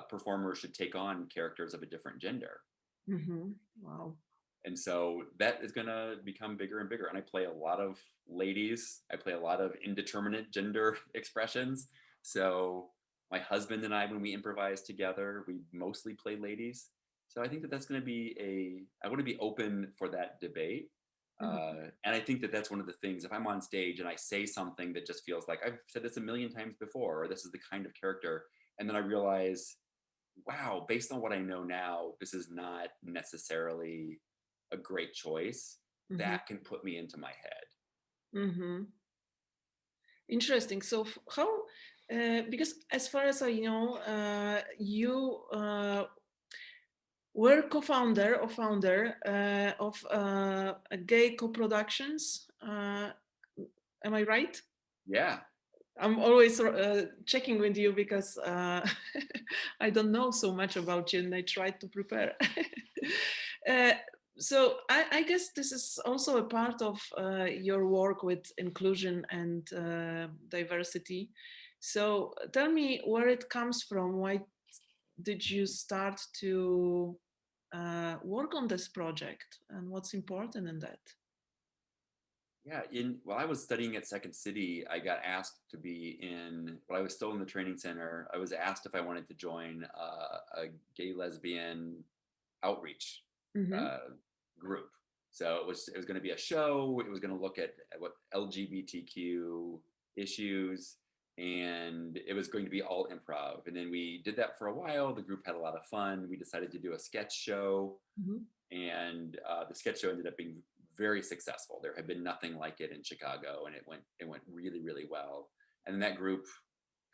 performers should take on characters of a different gender. Hmm. Wow. And so that is going to become bigger and bigger. And I play a lot of ladies. I play a lot of indeterminate gender expressions. So my husband and I, when we improvise together, we mostly play ladies. So I think that that's going to be I want to be open for that debate. Hmm. And I think that that's one of the things, if I'm on stage and I say something that just feels like I've said this a million times before, or this is the kind of character, and then I realize, wow, based on what I know now, this is not necessarily a great choice, Hmm. that can put me into my head. Hmm. Interesting. So how? Because as far as I know, you were co-founder or founder of a gay co-productions. Am I right? Yeah. I'm always checking with you because I don't know so much about you, and I tried to prepare. uh, so I guess this is also a part of your work with inclusion and diversity. So tell me where it comes from. Why did you start to work on this project, and what's important in that? Yeah. While I was studying at Second City, I got asked to be while I was still in the training center, I was asked if I wanted to join a gay lesbian outreach Mm-hmm. uh, group. So it was going to be a show. It was going to look at what LGBTQ issues, and it was going to be all improv. And then we did that for a while. The group had a lot of fun. We decided to do a sketch show, Mm-hmm. and the sketch show ended up being very successful. There had been nothing like it in Chicago, and it went really, really well. And that group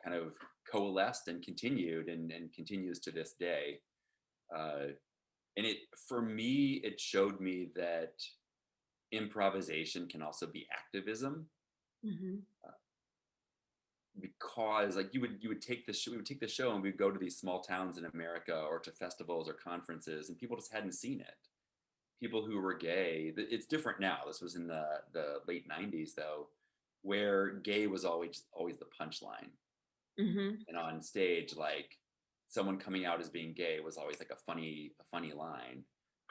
kind of coalesced and continued and continues to this day. And for me, it showed me that improvisation can also be activism. Mm-hmm. Because like we would take the show and we'd go to these small towns in America or to festivals or conferences, and people just hadn't seen it. People who were gay, it's different now. This was in the late 90s though, where gay was always the punchline. Mm-hmm. And on stage, like someone coming out as being gay was always like a funny line,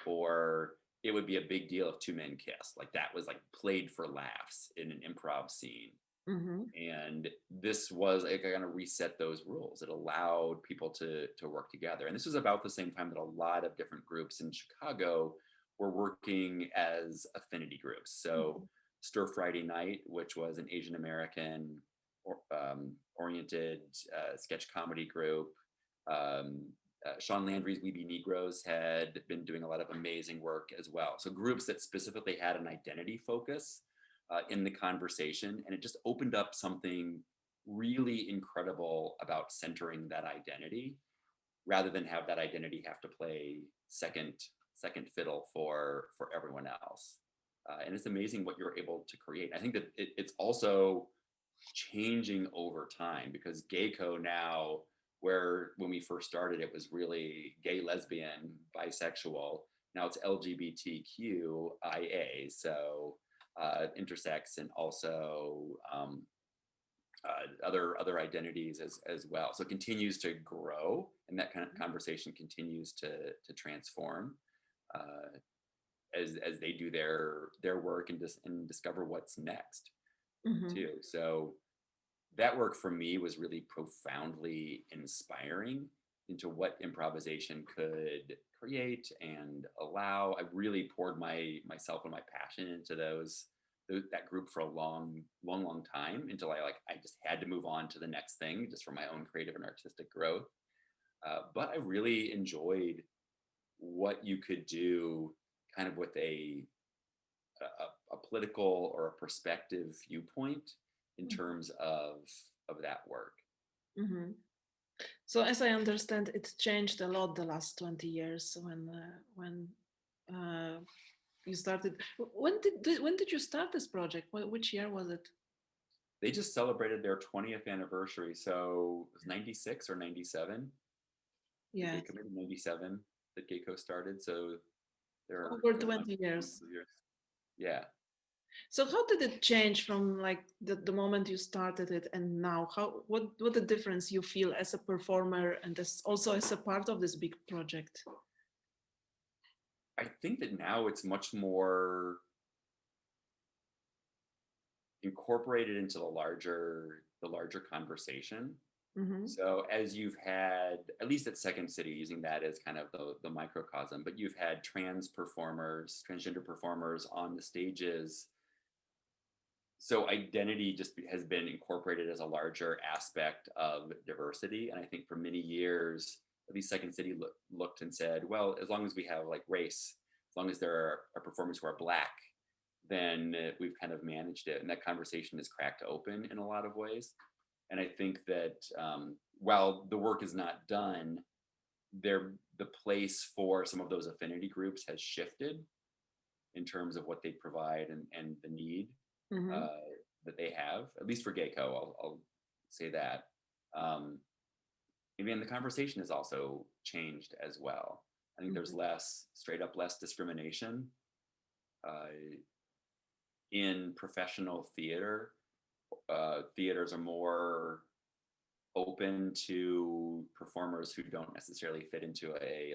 or it would be a big deal if two men kissed. Like that was like played for laughs in an improv scene. Mm-hmm. And this was like kind of reset those rules. It allowed people to work together. And this was about the same time that a lot of different groups in Chicago were working as affinity groups. So Stir Friday Night, which was an Asian American oriented sketch comedy group. Sean Landry's We Be Negroes had been doing a lot of amazing work as well. So groups that specifically had an identity focus in the conversation, and it just opened up something really incredible about centering that identity rather than have that identity have to play second fiddle for everyone else. And it's amazing what you're able to create. I think that it's also changing over time, because Gayco now, where when we first started it was really gay, lesbian, bisexual, now it's LGBTQIA, so intersex, and also other identities as well. So it continues to grow, and that kind of conversation continues to transform as they do their work and discover what's next too. So that work for me was really profoundly inspiring into what improvisation could create and allow. I really poured myself and my passion into that group for a long time, until I just had to move on to the next thing, just for my own creative and artistic growth. But I really enjoyed what you could do kind of with a political or a perspective viewpoint in terms of that work. Mm-hmm. So as I understand, it's changed a lot the last 20 years when you started. When did you start this project? Which year was it? They just celebrated their 20th anniversary, so it was 96 or 97. Yeah, Gayco, maybe 97 that Gayco started. So they're over 20 years. Yeah. So how did it change from like the moment you started it and now? What the difference you feel as a performer and also as a part of this big project? I think that now it's much more incorporated into the larger conversation. Mm-hmm. So as you've had, at least at Second City, using that as kind of the microcosm, but you've had transgender performers on the stages. So identity just has been incorporated as a larger aspect of diversity. And I think for many years, at least Second City looked and said, well, as long as we have like race, as long as there are performers who are Black, then we've kind of managed it. And that conversation is cracked open in a lot of ways. And I think that while the work is not done, the place for some of those affinity groups has shifted in terms of what they provide and the need that they have, at least for Gayco, I'll say that. And the conversation has also changed as well. I think there's less discrimination in professional theater. Theaters are more open to performers who don't necessarily fit into a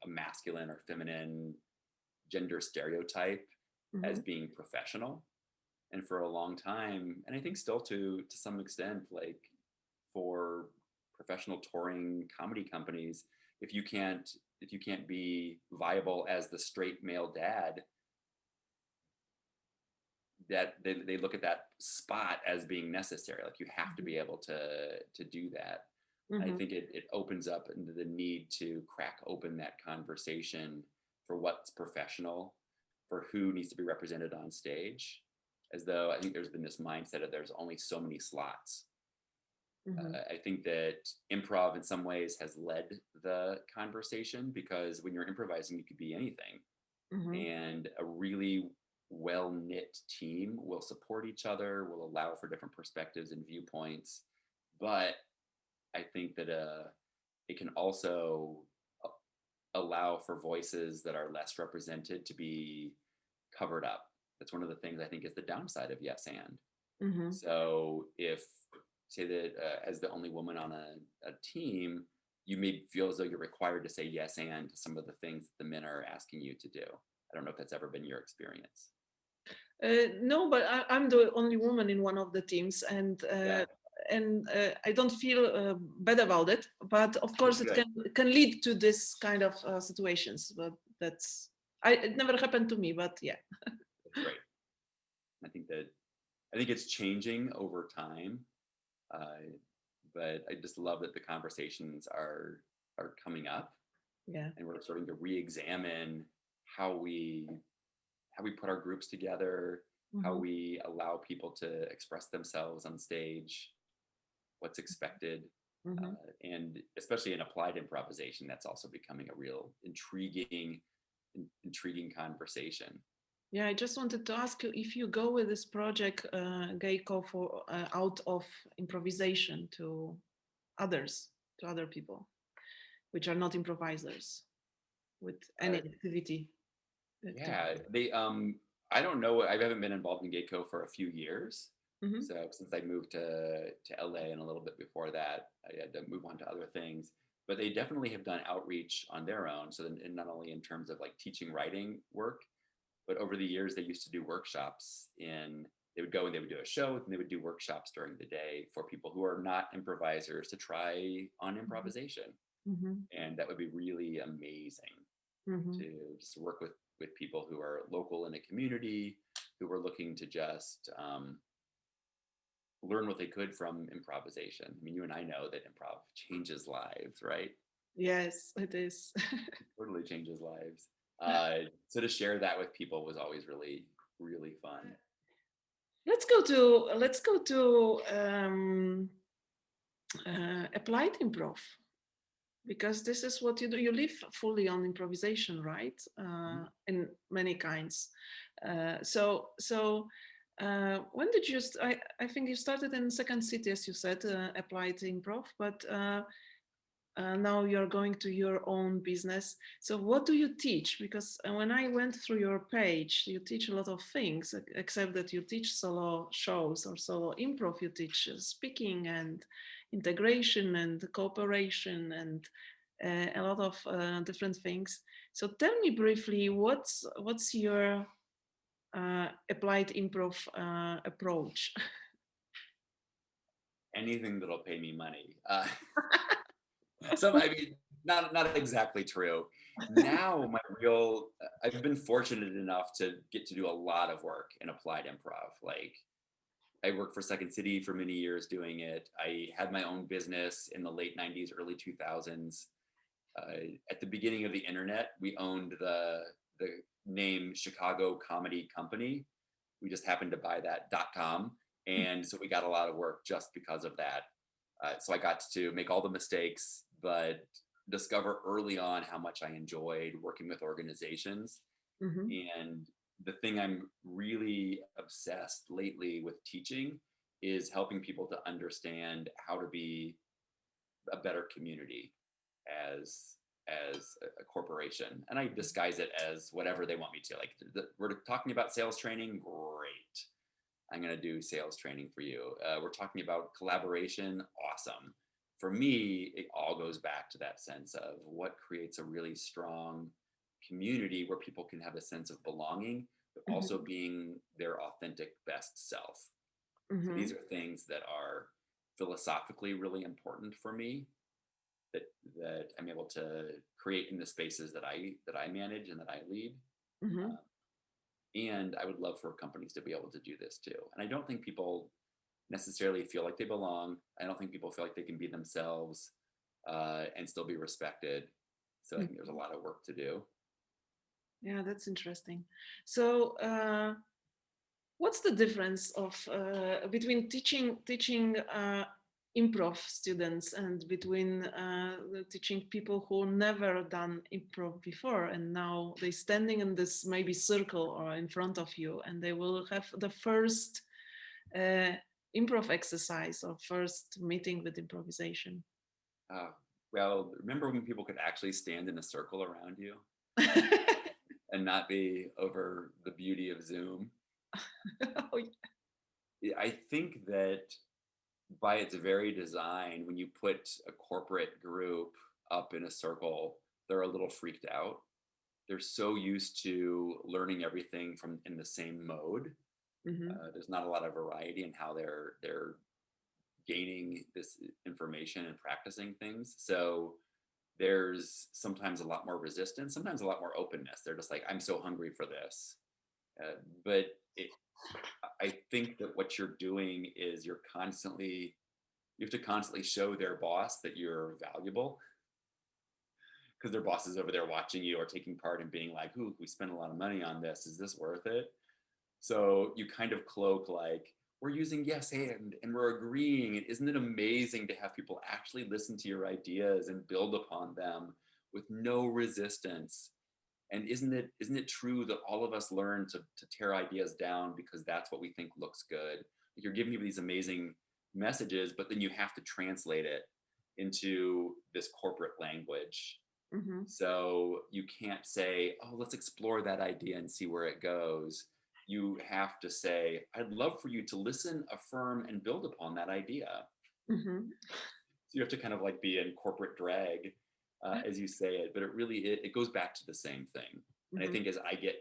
masculine or feminine gender stereotype as being professional. And for a long time, and I think still to some extent, like for professional touring comedy companies, if you can't be viable as the straight male dad, that they look at that spot as being necessary. Like you have to be able to do that. I think it opens up into the need to crack open that conversation for what's professional for who needs to be represented on stage, as though I think there's been this mindset of there's only so many slots. I think that improv in some ways has led the conversation, because when you're improvising, you could be anything. And a really well-knit team will support each other, will allow for different perspectives and viewpoints. But I think that it can also allow for voices that are less represented to be covered up. That's one of the things I think is the downside of yes and. So if, say that as the only woman on a team, you may feel as though you're required to say yes and to some of the things that the men are asking you to do. I don't know if that's ever been your experience. No, but I'm the only woman in one of the teams, and I don't feel bad about it. But of course, it can lead to this kind of situations. But it never happened to me. But yeah, that's great. I think it's changing over time, but I just love that the conversations are coming up. Yeah, and we're starting to re-examine how we put our groups together, how we allow people to express themselves on stage, what's expected, and especially in applied improvisation, that's also becoming a real intriguing conversation. Yeah, I just wanted to ask you if you go with this project, Geico, for out of improvisation to other people, which are not improvisers, with any activity. Yeah, they I don't know. I haven't been involved in Geico for a few years. So since I moved to LA, and a little bit before that, I had to move on to other things. But they definitely have done outreach on their own. So then, not only in terms of like teaching writing work, but over the years they used to do workshops they would go and they would do a show, and they would do workshops during the day for people who are not improvisers to try on improvisation. And that would be really amazing to just work with people who are local in a community, who were looking to just learn what they could from improvisation. I mean, you and I know that improv changes lives, right? Yes, it is. Totally changes lives. So to share that with people was always really, really fun. Let's go to applied improv, because this is what you do. You live fully on improvisation, right? In many kinds. So when did you? I think you started in Second City, as you said, applied improv, but now you're going to your own business. So what do you teach? Because when I went through your page, you teach a lot of things, except that you teach solo shows or solo improv. You teach speaking and integration and cooperation and a lot of different things. So tell me briefly, what's your applied improv approach? Anything that'll pay me money. I mean, not exactly true. Now I've been fortunate enough to get to do a lot of work in applied improv. Like, I worked for Second City for many years doing it. I had my own business in the late 90s, early 2000s. At the beginning of the internet, we owned the name Chicago Comedy Company. We just happened to buy that .com. And so we got a lot of work just because of that. So I got to make all the mistakes, but discover early on how much I enjoyed working with organizations. And the thing I'm really obsessed lately with teaching is helping people to understand how to be a better community as a corporation. And I disguise it as whatever they want me to. Like, we're talking about sales training, great. I'm going to do sales training for you. We're talking about collaboration, awesome. For me, it all goes back to that sense of what creates a really strong community where people can have a sense of belonging, but also being their authentic best self. So these are things that are philosophically really important for me, that I'm able to create in the spaces that I manage and that I lead. And I would love for companies to be able to do this too. And I don't think people necessarily feel like they belong. I don't think people feel like they can be themselves and still be respected. So I think there's a lot of work to do. Yeah, that's interesting. So, what's the difference of between teaching improv students and between teaching people who never done improv before, and now they standing in this maybe circle or in front of you, and they will have the first uh, improv exercise or first meeting with improvisation? Uh, well, remember when people could actually stand in a circle around you and not be over the beauty of Zoom? Oh, yeah. I think that by its very design, when you put a corporate group up in a circle, they're a little freaked out. They're so used to learning everything from in the same mode. Mhm, There's not a lot of variety in how they're gaining this information and practicing things. So there's sometimes a lot more resistance, sometimes a lot more openness. They're just like, I'm so hungry for this. But it, I think that what you're doing is you have to constantly show their boss that you're valuable, because their boss is over there watching you or taking part and being like, ooh, we spent a lot of money on this. Is this worth it? So you kind of cloak like, we're using yes and we're agreeing. And isn't it amazing to have people actually listen to your ideas and build upon them with no resistance? And isn't it true that all of us learn to tear ideas down because that's what we think looks good? Like, you're giving people these amazing messages, but then you have to translate it into this corporate language. mhm, So you can't say, oh, let's explore that idea and see where it goes. You have to say, I'd love for you to listen, affirm, and build upon that idea. mhm, So you have to kind of like be in corporate drag as you say it, but it goes back to the same thing. And I mhm, think as I get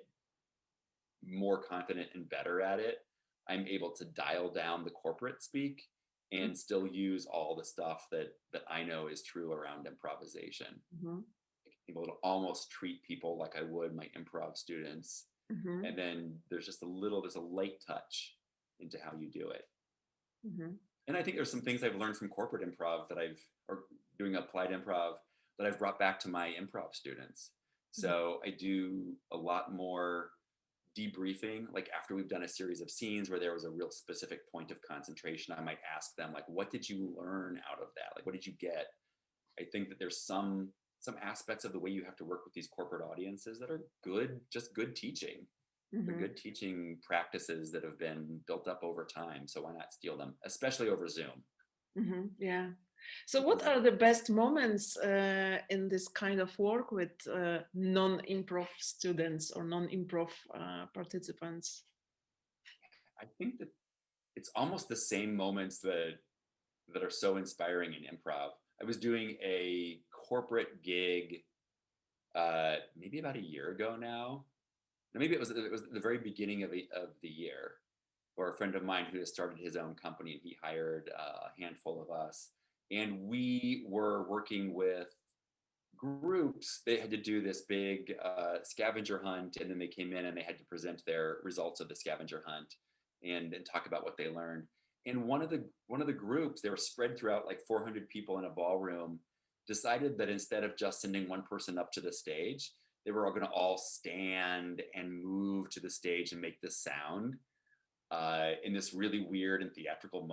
more confident and better at it, I'm able to dial down the corporate speak and still use all the stuff that I know is true around improvisation. mhm, Able to almost treat people like I would my improv students. mhm, And then there's a light touch into how you do it. mhm, And I think there's some things I've learned from corporate improv or doing applied improv that I've brought back to my improv students. mhm, So I do a lot more debriefing, like after we've done a series of scenes where there was a real specific point of concentration, I might ask them like, what did you learn out of that? Like, what did you get? I think that there's some aspects of the way you have to work with these corporate audiences that are good, just good teaching. They're mhm, good teaching practices that have been built up over time. So why not steal them, especially over Zoom? mhm. Yeah. So, what Because are the best moments in this kind of work with non-improv students or non-improv participants? I think that it's almost the same moments that are so inspiring in improv. I was doing a corporate gig maybe about a year ago now. Maybe it was the very beginning of the year, or a friend of mine who has started his own company, and he hired a handful of us, and we were working with groups. They had to do this big scavenger hunt, and then they came in and they had to present their results of the scavenger hunt and talk about what they learned. And one of the groups, they were spread throughout like 400 people in a ballroom, decided that instead of just sending one person up to the stage, they were all going to all stand and move to the stage and make this sound in this really weird and theatrical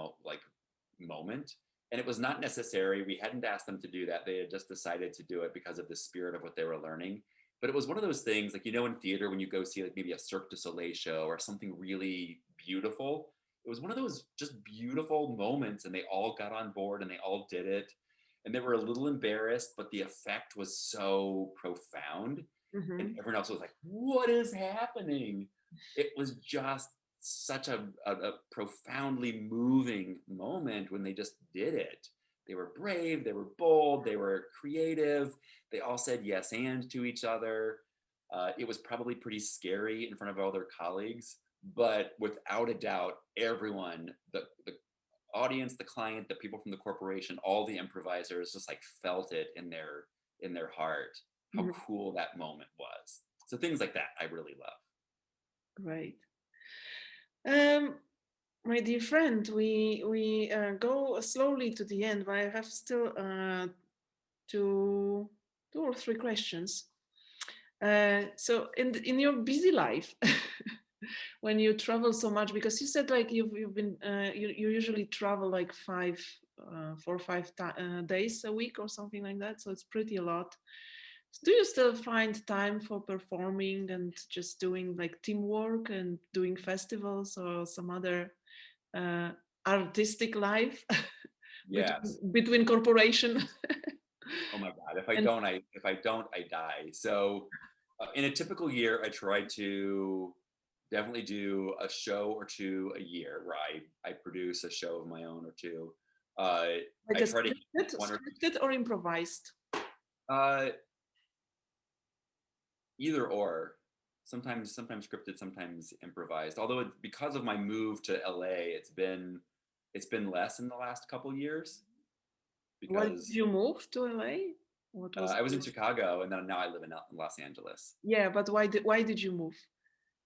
moment. And it was not necessary. We hadn't asked them to do that. They had just decided to do it because of the spirit of what they were learning. But it was one of those things, like, in theater when you go see like maybe a Cirque du Soleil show or something really beautiful. It was one of those just beautiful moments, and they all got on board and they all did it. And they were a little embarrassed, but the effect was so profound. And Mhm, everyone else was like, what is happening? It was just such a profoundly moving moment when they just did it. They were brave, they were bold, they were creative. They all said yes and to each other. It was probably pretty scary in front of all their colleagues, but without a doubt, everyone, the audience, the client, the people from the corporation, all the improvisers just like felt it in their heart, how mhm. cool that moment was. So things like that I really love. Great. Um, my dear friend, we go slowly to the end, but I have still two or three questions. So in your busy life, when you travel so much, because you said like you've been you usually travel like 4 or 5 days a week or something like that. So it's pretty a lot. Do you still find time for performing and just doing like teamwork and doing festivals or some other uh, artistic life Yes. between corporation? Oh my God. And If I don't, I die. So in a typical year, I try to definitely do a show or two a year where I produce a show of my own or two. I just try to hit one or scripted or improvised? uh, either or. Sometimes scripted, sometimes improvised. Although because of my move to LA, it's been less in the last couple years Why did because you move to LA? What was I was in Chicago and then now I live in Los Angeles. yeah, but why did you move?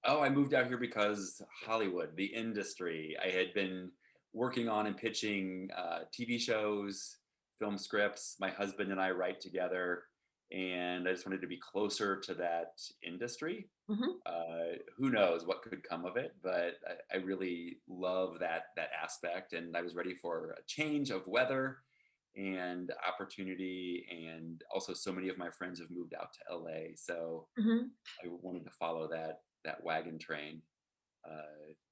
Oh, I moved out here because Hollywood, the industry. I had been working on and pitching TV shows, film scripts. My husband and I write together, and I just wanted to be closer to that industry. Hmm. Who knows what could come of it, but I really love that aspect, and I was ready for a change of weather and opportunity, and also so many of my friends have moved out to LA, so Hmm. I wanted to follow that wagon train.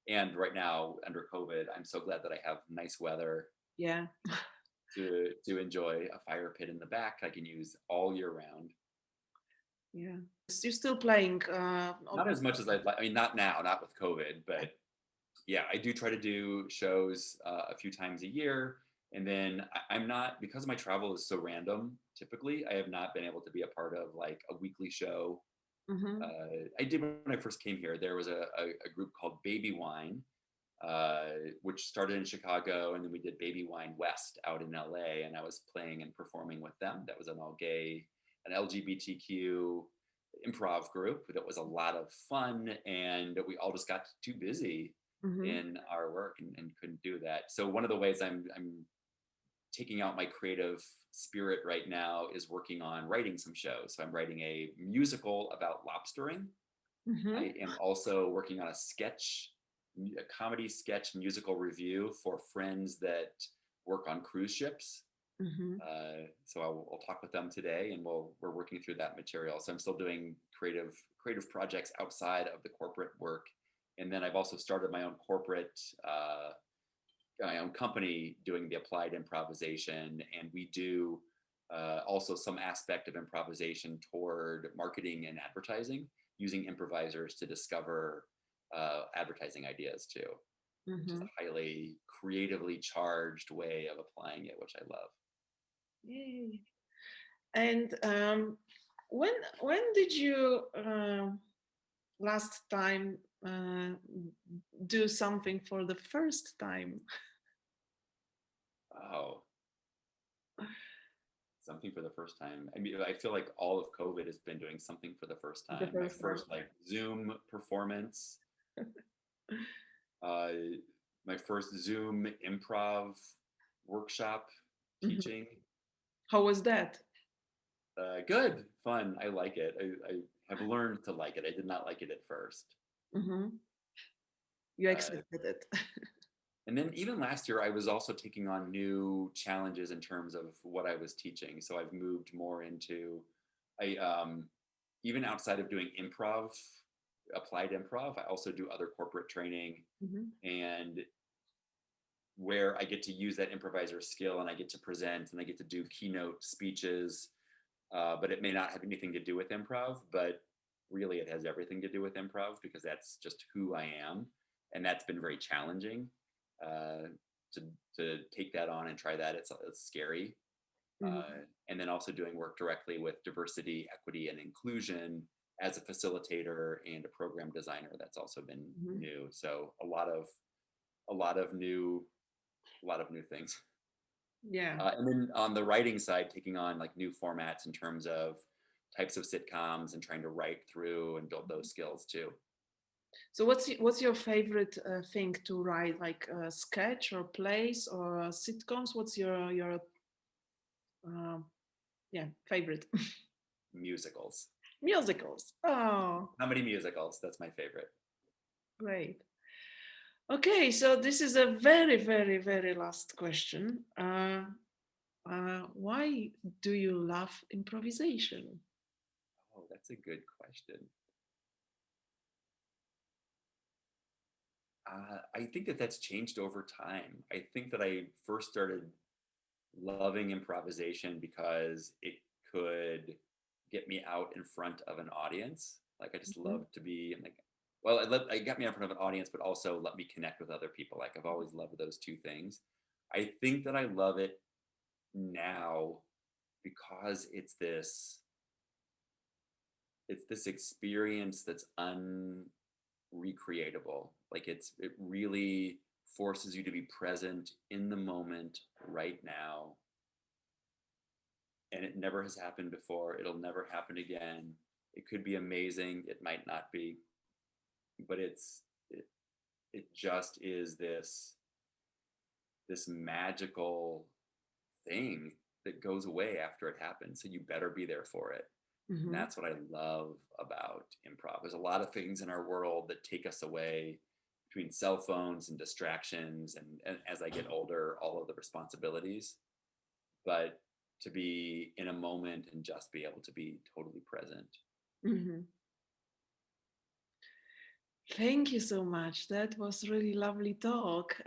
And right now, under COVID, I'm so glad that I have nice weather Yeah, to enjoy a fire pit in the back I can use all year round. yeah. You're still playing. Not as much as I'd like. I mean, not now, not with COVID, but yeah, I do try to do shows a few times a year. And then I'm not, because my travel is so random, typically, I have not been able to be a part of like a weekly show. Hmm. I did when I first came here. There was a group called Baby Wine, which started in Chicago, and then we did Baby Wine West out in LA, and I was playing and performing with them. That was an all gay, an LGBTQ improv group that was a lot of fun, and we all just got too busy Hmm. in our work and couldn't do that. So one of the ways I'm taking out my creative spirit right now is working on writing some shows. So I'm writing a musical about lobstering. Hmm. I am also working on a comedy sketch musical review for friends that work on cruise ships. Hmm. So I'll talk with them today, and we're working through that material. So I'm still doing creative projects outside of the corporate work, and then I've also started my own corporate my own company doing the applied improvisation, and we do also some aspect of improvisation toward marketing and advertising, using improvisers to discover advertising ideas too, which is Hmm. a highly creatively charged way of applying it, which I love. Yay. And when did you last time do something for the first time? Oh, something for the first time. I mean, I feel like all of COVID has been doing something for the first The time. My first time. first like Zoom performance, uh, my first Zoom improv workshop Mhm. teaching. How was that? Good, fun. I like it. I have learned to like it. I did not like it at first. Hmm. You Uh, accepted it. and then even last year, I was also taking on new challenges in terms of what I was teaching. So I've moved more into, I even outside of doing improv, applied improv, I also do other corporate training, Hmm. and where I get to use that improviser skill and I get to present and I get to do keynote speeches, but it may not have anything to do with improv, but really it has everything to do with improv because that's just who I am. And that's been very challenging uh, to, to take that on and try that. It's scary. Hmm. And then also doing work directly with diversity, equity, and inclusion as a facilitator and a program designer. That's also been Hmm. new. So a lot of new a lot of new things. Yeah. And then on the writing side, taking on like new formats in terms of types of sitcoms and trying to write through and build those skills too. So what's your favorite thing to write, like a sketch or plays or sitcoms? What's your uh, yeah favorite? Musicals. Musicals. Oh, Comedy musicals. That's my favorite. great. Okay, so this is a very, very, very last question. Why do you love improvisation? Oh, that's a good question. I think that that's changed over time. I think that I first started loving improvisation because it could get me out in front of an audience. Like I just Mhm. love to be I'm like, well, it got me in front of an audience, but also let me connect with other people. Like I've always loved those two things. I think that I love it now because it's this experience that's unrecreatable. Like it really forces you to be present in the moment right now, and it never has happened before. It'll never happen again. It could be amazing. It might not be, but it just is this magical thing that goes away after it happens. So you better be there for it. And Mhm. that's what I love about improv. There's a lot of things in our world that take us away between cell phones and distractions, and as I get older, all of the responsibilities. But to be in a moment and just be able to be totally present. Mhm. Thank you so much. That was really lovely talk.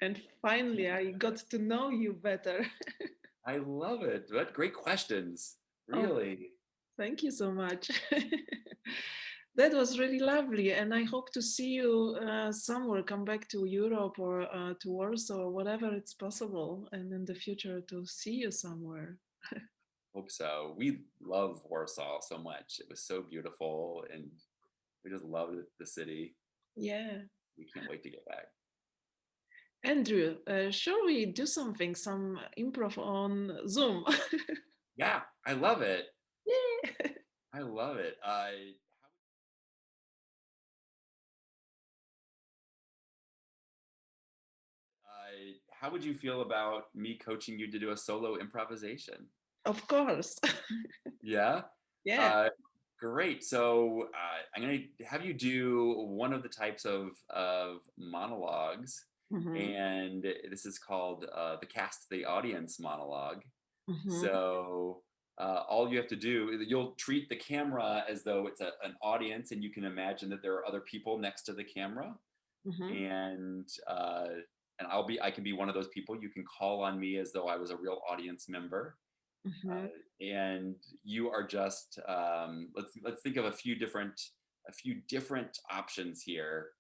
And finally, I got to know you better. I love it. What great questions. Oh, Really. thank you so much. That was really lovely. And I hope to see you somewhere, come back to Europe or to Warsaw or whatever it's possible. And in the future to see you somewhere. Hope so. We love Warsaw so much. It was so beautiful and we just loved the city. Yeah. We can't wait to get back. Andrew, shall we do something, some improv on Zoom? Yeah, I love it. Yeah. I love it. How would you feel about me coaching you to do a solo improvisation? Of course. Yeah. Yeah. Uh, Great. So I'm going to have you do one of the types of monologues, Hmm. and this is called the cast the audience monologue. Hmm. So all you have to do is you'll treat the camera as though it's an audience, and you can imagine that there are other people next to the camera, Hmm. and I can be one of those people. You can call on me as though I was a real audience member, Hmm. and you are just let's think of a few different options here.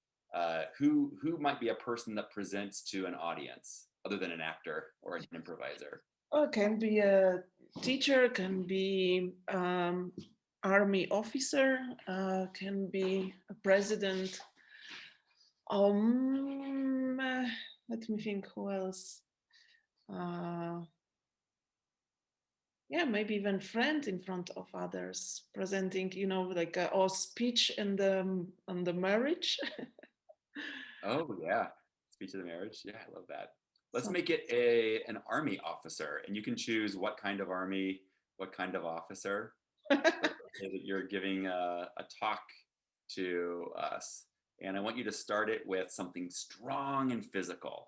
Who might be a person that presents to an audience other than an actor or an improviser? Oh, can be a teacher, can be army officer, can be a president. Let me think who else. Uh, yeah, maybe even friend in front of others, presenting, like a or speech in the on the marriage. Oh yeah, speech of the marriage. Yeah, I love that. Let's So, make it an army officer, and you can choose what kind of army, what kind of officer. Let's say that you're giving a talk to us, and I want you to start it with something strong and physical.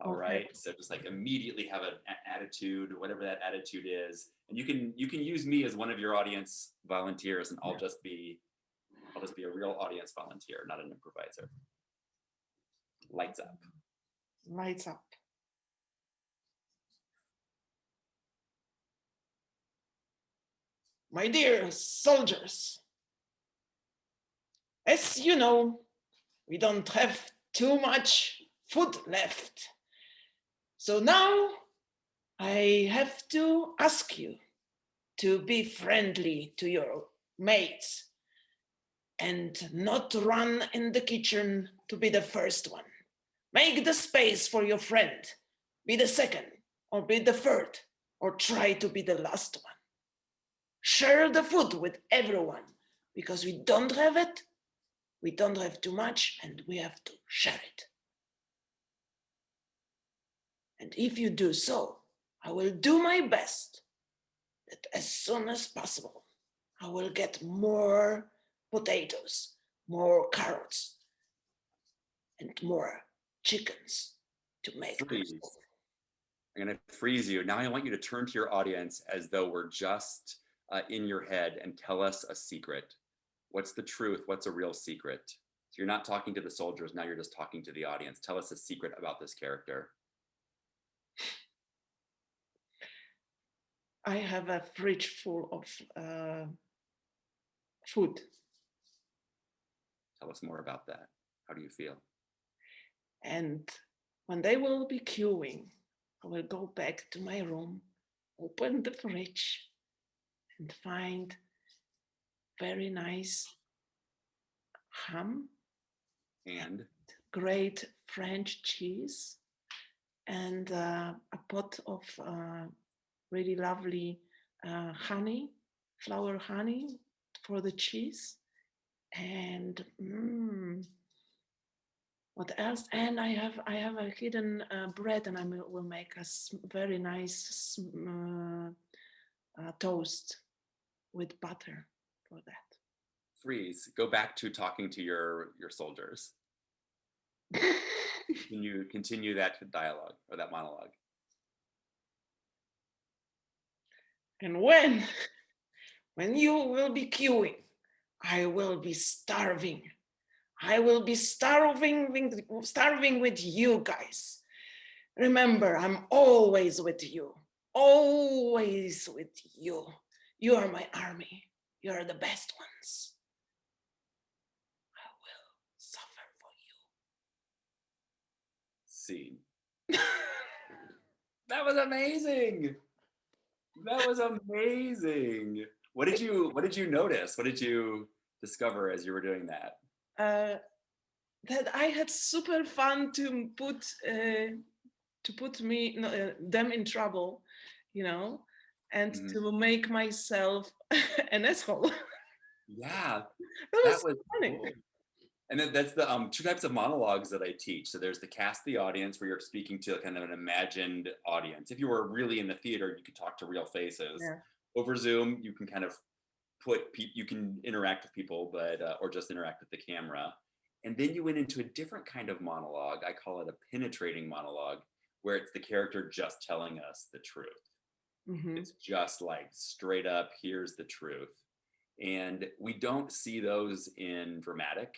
All okay. right, so just like immediately have an attitude, whatever that attitude is, and you can use me as one of your audience volunteers, and I'll just be a real audience volunteer, not an improviser. Lights up. Lights up. My dear soldiers, as you know, we don't have too much food left. So now I have to ask you to be friendly to your mates and not run in the kitchen to be the first one. Make the space for your friend. Be the second, or be the third, or try to be the last one. Share the food with everyone because we don't have it, we don't have too much, and we have to share it. And if you do so, I will do my best that as soon as possible I will get more potatoes, more carrots, and more chickens to make. Freeze. I'm going to freeze you. Now I want you to turn to your audience as though we're just in your head and tell us a secret. What's the truth? What's a real secret? So you're not talking to the soldiers. Now you're just talking to the audience. Tell us a secret about this character. I have a fridge full of food. Tell us more about that. How do you feel? And when they will be queuing, I will go back to my room, open the fridge, and find very nice ham And great French cheese and a pot of really lovely honey, flower honey for the cheese. And what else? And I have a hidden bread, and I will make a very nice toast with butter for that. freeze. Go back to talking to your soldiers. Can you continue that dialogue or that monologue? And when you will be queuing, I will be starving. I will be starving with you guys. Remember, I'm always with you. Always with you. You are my army. You are the best ones. I will suffer for you. Scene. That was amazing. That was amazing. What did you notice? What did you discover as you were doing that? That I had super fun to put them in trouble, and to make myself an asshole. Yeah, that was funny. Cool. And then that's the two types of monologues that I teach. So there's the cast the audience, where you're speaking to kind of an imagined audience. If you were really in the theater, you could talk to real faces. Yeah. Over Zoom, you can kind of you can interact with people, but or just interact with the camera. And then you went into a different kind of monologue. I call it a penetrating monologue, where it's the character just telling us the truth. Mm-hmm. It's just like straight up, here's the truth. And we don't see those in dramatic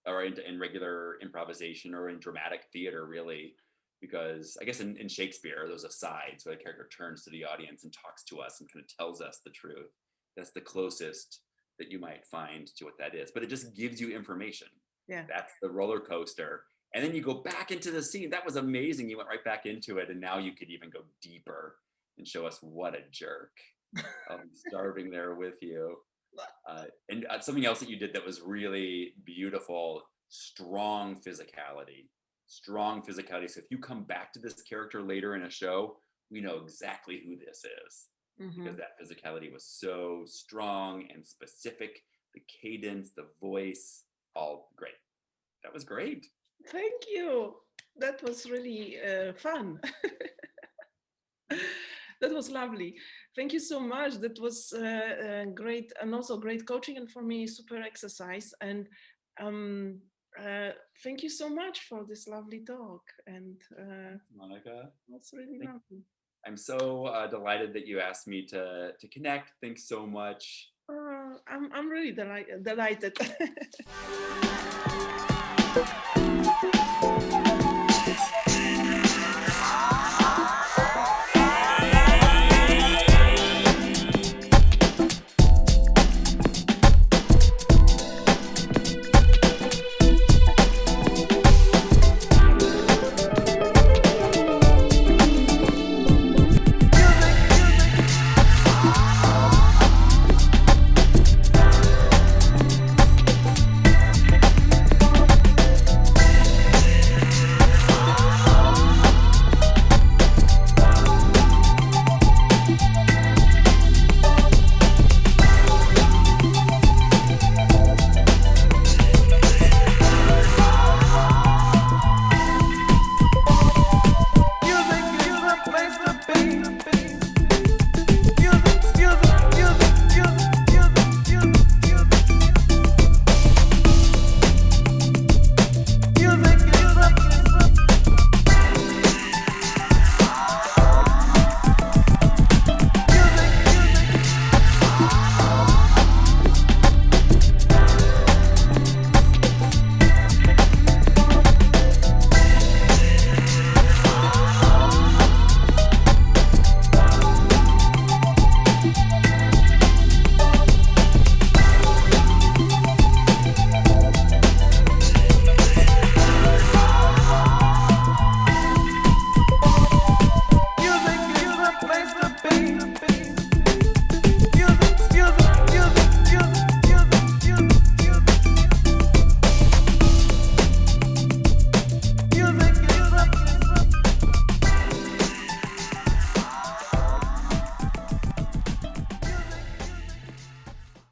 or in regular improvisation or in dramatic theater, really, because I guess in Shakespeare, there's asides where the character turns to the audience and talks to us and kind of tells us the truth. That's the closest that you might find to what that is, but it just gives you information. Yeah, that's the roller coaster. And then you go back into the scene. That was amazing. You went right back into it, and now you could even go deeper and show us what a jerk. I'm starving there with you. And something else that you did that was really beautiful, strong physicality. So if you come back to this character later in a show, we know exactly who this is. Mm-hmm. Because that physicality was so strong and specific. The cadence, the voice, all great. That was great. Thank you. That was really fun. That was lovely. Thank you so much. That was great, and also great coaching, and for me, super exercise. And thank you so much for this lovely talk. And Monica, that's really lovely. I'm so delighted that you asked me to connect. Thanks so much. I'm really delighted.